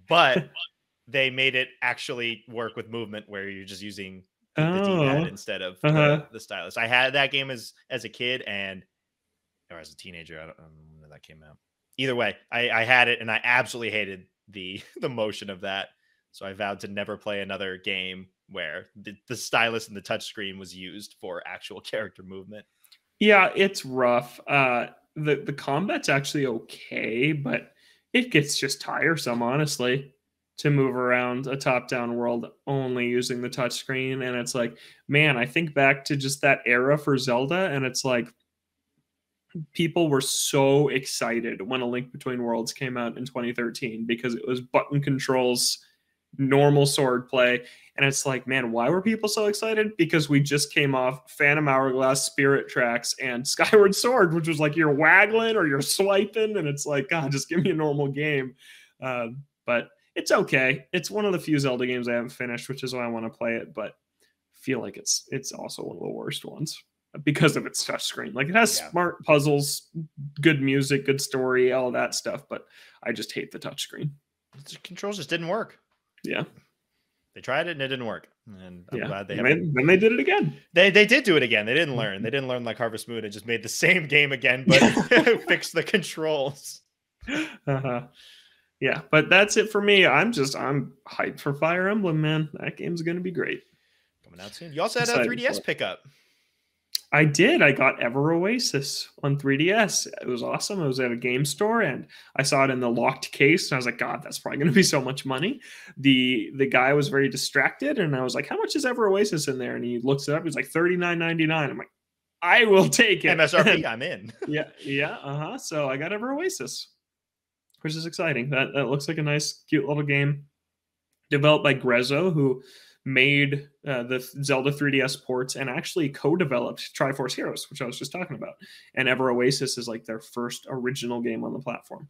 but they made it actually work with movement where you're just using the D-pad instead of the stylus. I had that game as a kid or as a teenager. I don't know when that came out. Either way, I had it and I absolutely hated the motion of that. So I vowed to never play another game where the stylus and the touchscreen was used for actual character movement. Yeah, it's rough. The combat's actually okay, but it gets just tiresome, honestly, to move around a top-down world only using the touchscreen. And it's like, man, I think back to just that era for Zelda, and it's like, people were so excited when A Link Between Worlds came out in 2013 because it was button controls, normal sword play. And it's like, man, why were people so excited? Because we just came off Phantom Hourglass, Spirit Tracks, and Skyward Sword, which was like you're waggling or you're swiping. And it's like, God, just give me a normal game. But it's okay. It's one of the few Zelda games I haven't finished, which is why I want to play it. But I feel like it's also one of the worst ones because of its touchscreen. Like it has smart puzzles, good music, good story, all that stuff. But I just hate the touchscreen. The controls just didn't work. Yeah. They tried it and it didn't work. And I'm glad they haven't. Then they did it again. They did do it again. They didn't learn. They didn't learn like Harvest Moon and just made the same game again, but fixed the controls. Yeah, but that's it for me. I'm hyped for Fire Emblem, man. That game's going to be great. Coming out soon. You also had a 3DS pickup. I did. I got Ever Oasis on 3DS. It was awesome. I was at a game store and I saw it in the locked case. And I was like, God, that's probably going to be so much money. The guy was very distracted. And I was like, how much is Ever Oasis in there? And he looks it up. He's like, $39.99. I'm like, I will take it. MSRP, I'm in. Yeah. So I got Ever Oasis, which is exciting. That looks like a nice, cute little game developed by Grezzo, who made the Zelda 3DS ports and actually co-developed Triforce Heroes, which I was just talking about. And Ever Oasis is like their first original game on the platform.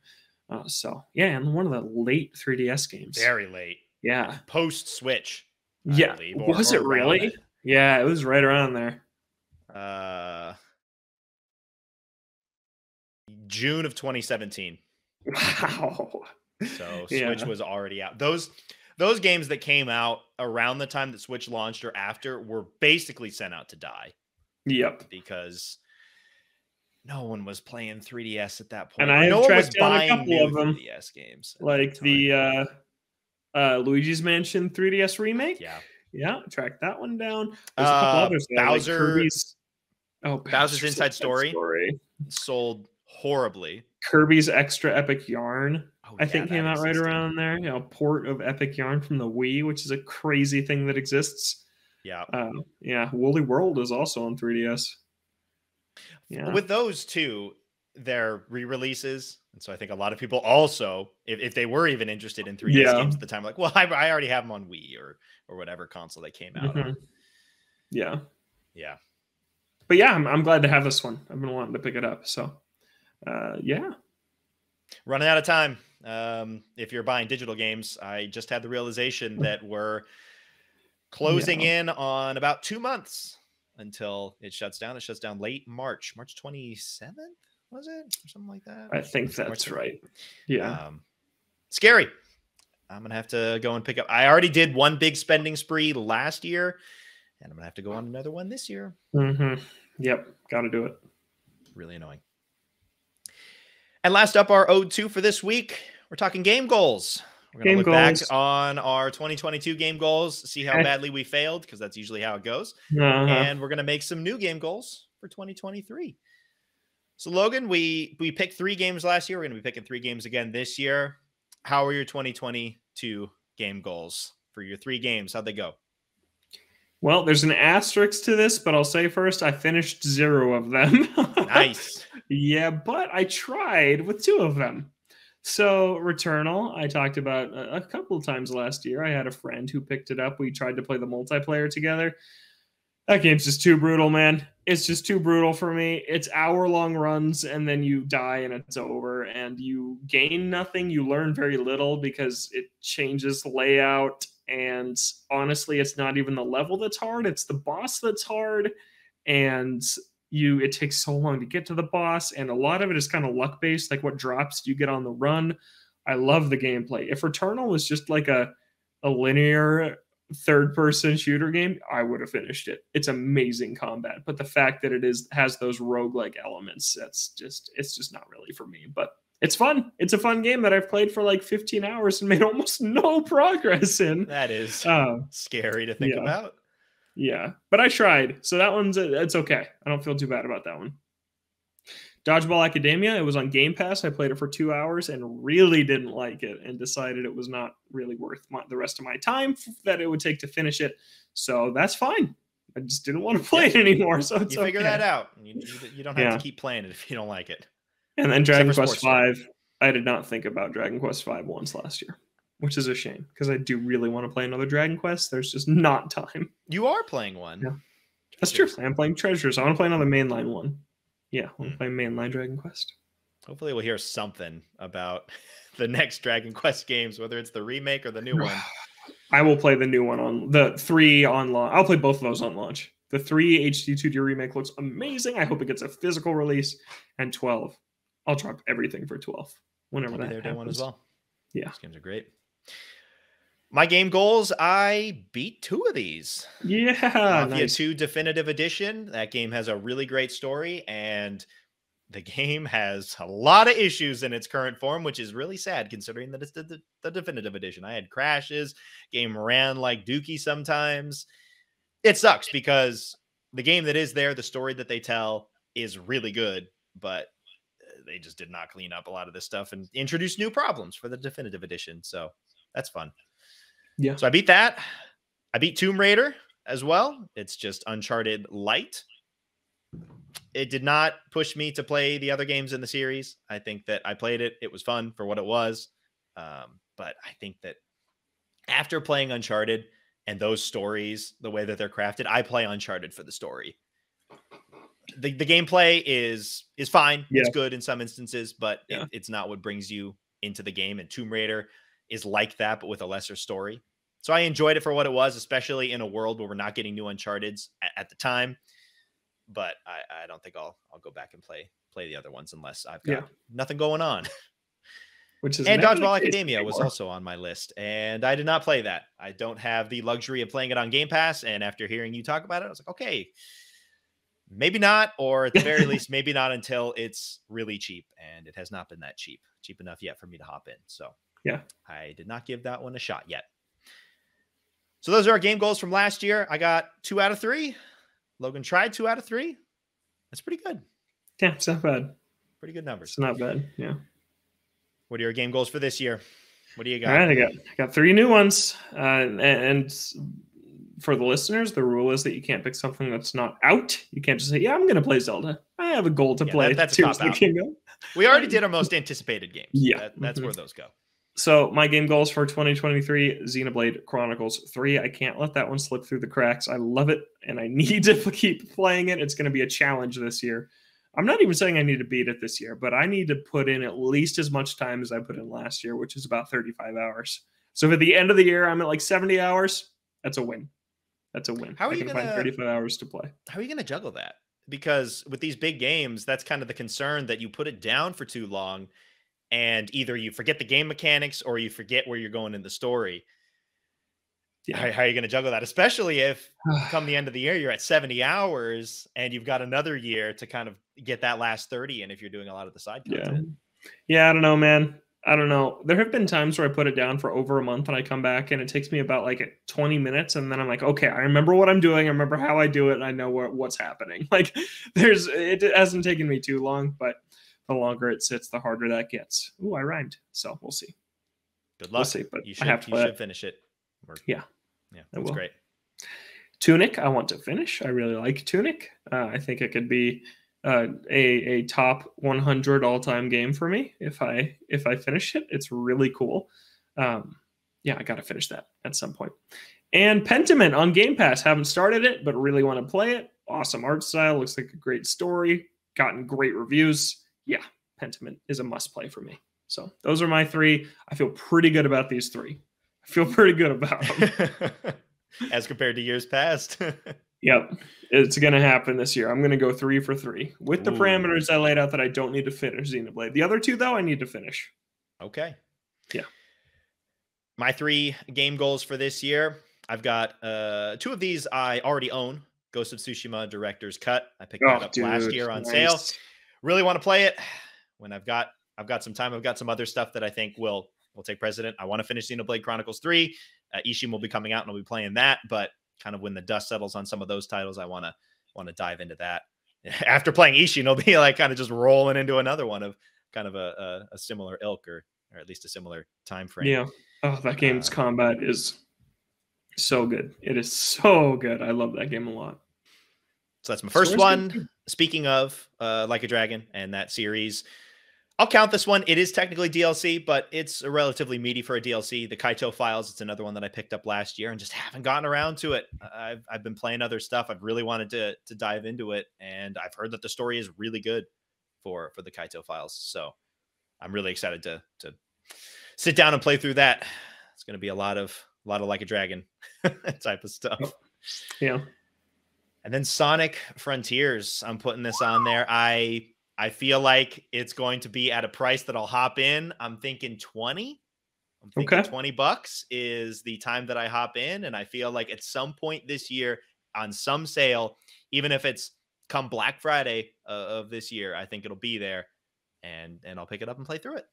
And one of the late 3DS games. Very late. Yeah. Post Switch. Yeah. Was it really? Yeah, it was right around there. June of 2017. Wow. So Switch was already out. Those games that came out around the time that Switch launched or after were basically sent out to die. Yep. Because no one was playing 3DS at that point. And I tracked down a couple of them. 3DS games. Like the Luigi's Mansion 3DS remake. Yeah, tracked that one down. There's a couple others. Bowser's Inside Story sold horribly. Kirby's Extra Epic Yarn, I think came out right around there. A port of Epic Yarn from the Wii, which is a crazy thing that exists. Woolly World is also on 3DS. Yeah, with those two, they're re-releases, and so I think a lot of people also, if they were even interested in 3DS games at the time, like, well, I already have them on Wii or whatever console they came out on. Yeah. Yeah. But yeah, I'm glad to have this one. I've been wanting to pick it up. So, yeah. Running out of time. If you're buying digital games, I just had the realization that we're closing in on about 2 months until it shuts down. It shuts down late March 27th, was it? Or something like that. I think that's right. Yeah. Scary. I'm going to have to go and pick up. I already did one big spending spree last year, and I'm going to have to go on another one this year. Mm-hmm. Yep. Got to do it. Really annoying. And last up, our Ode 2 for this week. We're talking game goals. We're going to look back on our 2022 game goals, see how badly we failed, because that's usually how it goes. And we're going to make some new game goals for 2023. So, Logan, we picked 3 games last year. We're going to be picking 3 games again this year. How are your 2022 game goals for your 3 games? How'd they go? Well, there's an asterisk to this, but I'll say first, I finished 0 of them. Nice. Yeah, but I tried with 2 of them. So Returnal, I talked about a couple of times last year. I had a friend who picked it up. We tried to play the multiplayer together. That game's just too brutal, man. It's just too brutal for me. It's hour-long runs, and then you die, and it's over. And you gain nothing. You learn very little because it changes the layout. And honestly, it's not even the level that's hard. It's the boss that's hard. And it takes so long to get to the boss. And a lot of it is kind of luck-based, like what drops do you get on the run. I love the gameplay. If Returnal was just like a linear third-person shooter game, I would have finished it. It's amazing combat. But the fact that it has those roguelike elements, it's just not really for me. But it's fun. It's a fun game that I've played for like 15 hours and made almost no progress in. That is scary to think about. Yeah, but I tried. So that one's, it's okay. I don't feel too bad about that one. Dodgeball Academia, it was on Game Pass. I played it for 2 hours and really didn't like it and decided it was not really worth the rest of my time that it would take to finish it. So that's fine. I just didn't want to play it anymore. So it's you figure that out. You don't have to keep playing it if you don't like it. And then Dragon Quest V, I did not think about Dragon Quest V once last year, which is a shame because I do really want to play another Dragon Quest. There's just not time. You are playing one. Yeah. That's true. I'm playing Treasures. I want to play another mainline one. Yeah, I want to play mainline Dragon Quest. Hopefully we'll hear something about the next Dragon Quest games, whether it's the remake or the new one. I will play the new one on the 3 on launch. I'll play both of those on launch. The 3 HD 2D remake looks amazing. I hope it gets a physical release. And 12. I'll drop everything for 12 whenever that happens. Day one as well. Yeah. These games are great. My game goals, I beat 2 of these. Yeah. Mafia 2 Definitive Edition. That game has a really great story, and the game has a lot of issues in its current form, which is really sad considering that it's the Definitive Edition. I had crashes. Game ran like Dookie sometimes. It sucks because the game that is there, the story that they tell is really good, but they just did not clean up a lot of this stuff and introduce new problems for the Definitive Edition. So that's fun. Yeah. So I beat that. I beat Tomb Raider as well. It's just Uncharted Light. It did not push me to play the other games in the series. I think that I played it. It was fun for what it was. But I think that after playing Uncharted and those stories, the way that they're crafted, I play Uncharted for the story. The gameplay is fine. Yeah. It's good in some instances, but it's not what brings you into the game. And Tomb Raider is like that, but with a lesser story. So I enjoyed it for what it was, especially in a world where we're not getting new Uncharted's at the time. But I don't think I'll go back and play the other ones unless I've got nothing going on. Which is and Dodgeball Academia was also on my list, and I did not play that. I don't have the luxury of playing it on Game Pass. And after hearing you talk about it, I was like, okay, maybe not, or at the very least, maybe not until it's really cheap. And it has not been that cheap enough yet for me to hop in. So yeah, I did not give that one a shot yet. So those are our game goals from last year. I got 2 out of 3. Logan tried 2 out of 3. That's pretty good. Yeah, it's not bad. Pretty good numbers. It's not bad. Yeah. What are your game goals for this year? What do you got? All right, I got 3 new ones. And for the listeners, the rule is that you can't pick something that's not out. You can't just say, yeah, I'm going to play Zelda. I have a goal to play. That's Tears of the Kingdom. We already did our most anticipated games. Yeah. That's where those go. So my game goals for 2023, Xenoblade Chronicles 3. I can't let that one slip through the cracks. I love it, and I need to keep playing it. It's going to be a challenge this year. I'm not even saying I need to beat it this year, but I need to put in at least as much time as I put in last year, which is about 35 hours. So if at the end of the year I'm at like 70 hours, that's a win. That's a win. How are you going to find 35 hours to play? How are you going to juggle that? Because with these big games, that's kind of the concern, that you put it down for too long and either you forget the game mechanics or you forget where you're going in the story. Yeah. How are you going to juggle that? Especially if come the end of the year, you're at 70 hours and you've got another year to kind of get that last 30. And if you're doing a lot of the side content. Yeah, I don't know, man. I don't know. There have been times where I put it down for over a month and I come back and it takes me about like 20 minutes. And then I'm like, okay, I remember what I'm doing. I remember how I do it. And I know what's happening. Like it hasn't taken me too long, but the longer it sits, the harder that gets. Ooh, I rhymed. So we'll see. Good luck. We'll see, but you should finish it. Yeah. Yeah, that's great. Tunic, I want to finish. I really like Tunic. I think it could be a top 100 all-time game for me if I finish it. It's really cool. Yeah, I got to finish that at some point. And Pentiment on Game Pass. Haven't started it, but really want to play it. Awesome art style. Looks like a great story. Gotten great reviews. Yeah, Pentiment is a must-play for me. So those are my 3. I feel pretty good about these 3. I feel pretty good about them. As compared to years past. Yep. It's going to happen this year. I'm going to go 3 for 3 with the parameters I laid out that I don't need to finish Xenoblade. The other 2, though, I need to finish. Okay. Yeah. My 3 game goals for this year, I've got 2 of these I already own. Ghost of Tsushima Director's Cut. I picked that up last year on sale. Really want to play it. When I've got some time. I've got some other stuff that I think will take precedent. I want to finish Xenoblade Chronicles 3. Ishin will be coming out and I'll be playing that, but kind of when the dust settles on some of those titles, I want to dive into that. After playing Ishin, I'll be like kind of just rolling into another one of kind of a similar ilk or at least a similar time frame. Yeah. Oh, that game's combat is so good. It is so good. I love that game a lot. So that's my first one. Speaking of Like a Dragon and that series, I'll count this one. It is technically DLC, but it's a relatively meaty for a DLC. The Kaito Files, it's another one that I picked up last year and just haven't gotten around to it. I've been playing other stuff. I've really wanted to dive into it, and I've heard that the story is really good for the Kaito Files. So I'm really excited to sit down and play through that. It's going to be a lot of Like a Dragon type of stuff. Yeah. And then Sonic Frontiers, I'm putting this on there. I feel like it's going to be at a price that I'll hop in. I'm thinking 20. I'm thinking $20 is the time that I hop in. And I feel like at some point this year on some sale, even if it's come Black Friday of this year, I think it'll be there and I'll pick it up and play through it.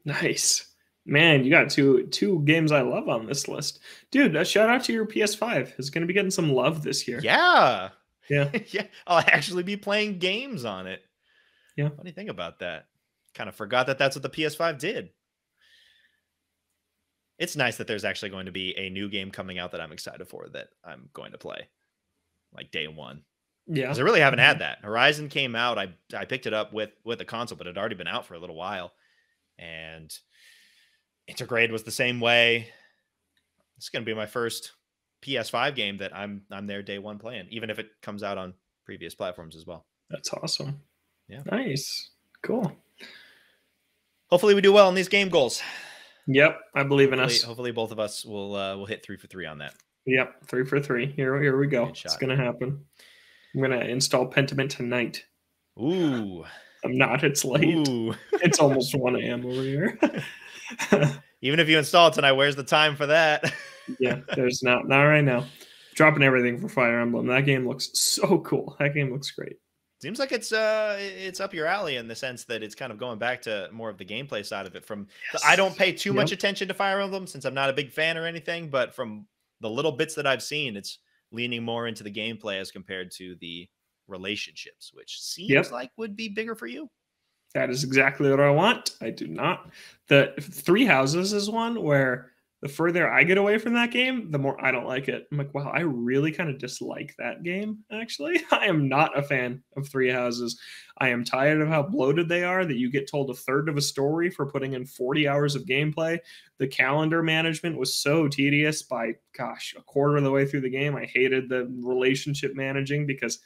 Nice. Man, you got two games I love on this list. Dude, a shout out to your PS5. It's going to be getting some love this year. Yeah. Yeah. Yeah. I'll actually be playing games on it. Yeah. What do you think about that? Kind of forgot that that's what the PS5 did. It's nice that there's actually going to be a new game coming out that I'm excited for that I'm going to play like day one. Yeah. Because I really haven't had that. Horizon came out. I picked it up with a console, but it had already been out for a little while. And Intergrade was the same way. It's going to be my first PS5 game that I'm there day one playing, even if it comes out on previous platforms as well. That's awesome. Yeah. Nice. Cool. Hopefully we do well on these game goals. Yep. I believe in us. Hopefully both of us will hit 3 for 3 on that. Yep. 3 for 3. Here we go. It's going to happen. I'm going to install Pentiment tonight. Ooh. I'm not. It's late. Ooh. It's almost 1 a.m. over here. Even if you install it tonight, where's the time for that? Yeah, there's not right now. Dropping everything for Fire Emblem. That game looks so cool. That game looks great. Seems like it's up your alley in the sense that it's kind of going back to more of the gameplay side of it. I don't pay too much attention to Fire Emblem since I'm not a big fan or anything, but from the little bits that I've seen, it's leaning more into the gameplay as compared to the relationships, which seems like would be bigger for you. That is exactly what I want. I do not. The Three Houses is one where The further I get away from that game, the more I don't like it. I'm like, wow, I really kind of dislike that game, actually. I am not a fan of Three Houses. I am tired of how bloated they are, that you get told a third of a story for putting in 40 hours of gameplay. The calendar management was so tedious by, gosh, a quarter of the way through the game. I hated the relationship managing because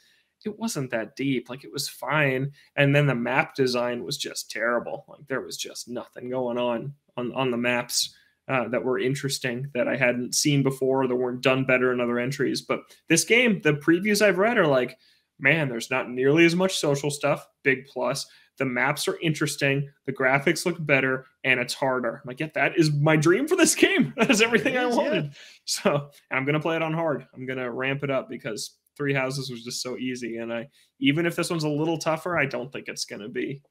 it wasn't that deep. Like, it was fine. And then the map design was just terrible. Like, there was just nothing going on the maps that were interesting that I hadn't seen before, that weren't done better in other entries. But this game, the previews I've read are like, man, there's not nearly as much social stuff. Big plus. The maps are interesting. The graphics look better, and it's harder. I'm like, yeah, that is my dream for this game. That is everything I wanted. Yeah. So I'm going to play it on hard. I'm going to ramp it up because Three Houses was just so easy. And even if this one's a little tougher, I don't think it's going to be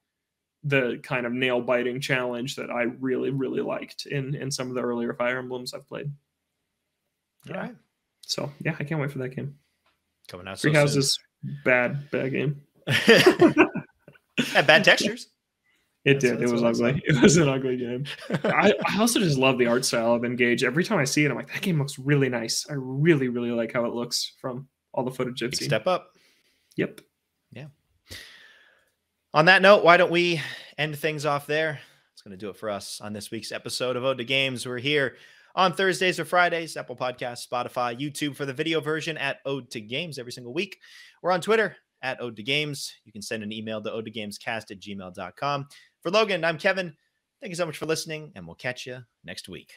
the kind of nail-biting challenge that I really, really liked in some of the earlier Fire Emblems I've played. All right. So, yeah, I can't wait for that game. Coming out Three Houses, bad game. Had bad textures. It did. It was ugly. It was an ugly game. I also just love the art style of Engage. Every time I see it, I'm like, that game looks really nice. I really, really like how it looks from all the footage I've seen. Step up. Yep. Yeah. On that note, why don't we end things off there? It's going to do it for us on this week's episode of Ode to Games. We're here on Thursdays or Fridays, Apple Podcasts, Spotify, YouTube for the video version at Ode to Games every single week. We're on Twitter at Ode to Games. You can send an email to odetogamescast@gmail.com. For Logan, I'm Kevin. Thank you so much for listening, and we'll catch you next week.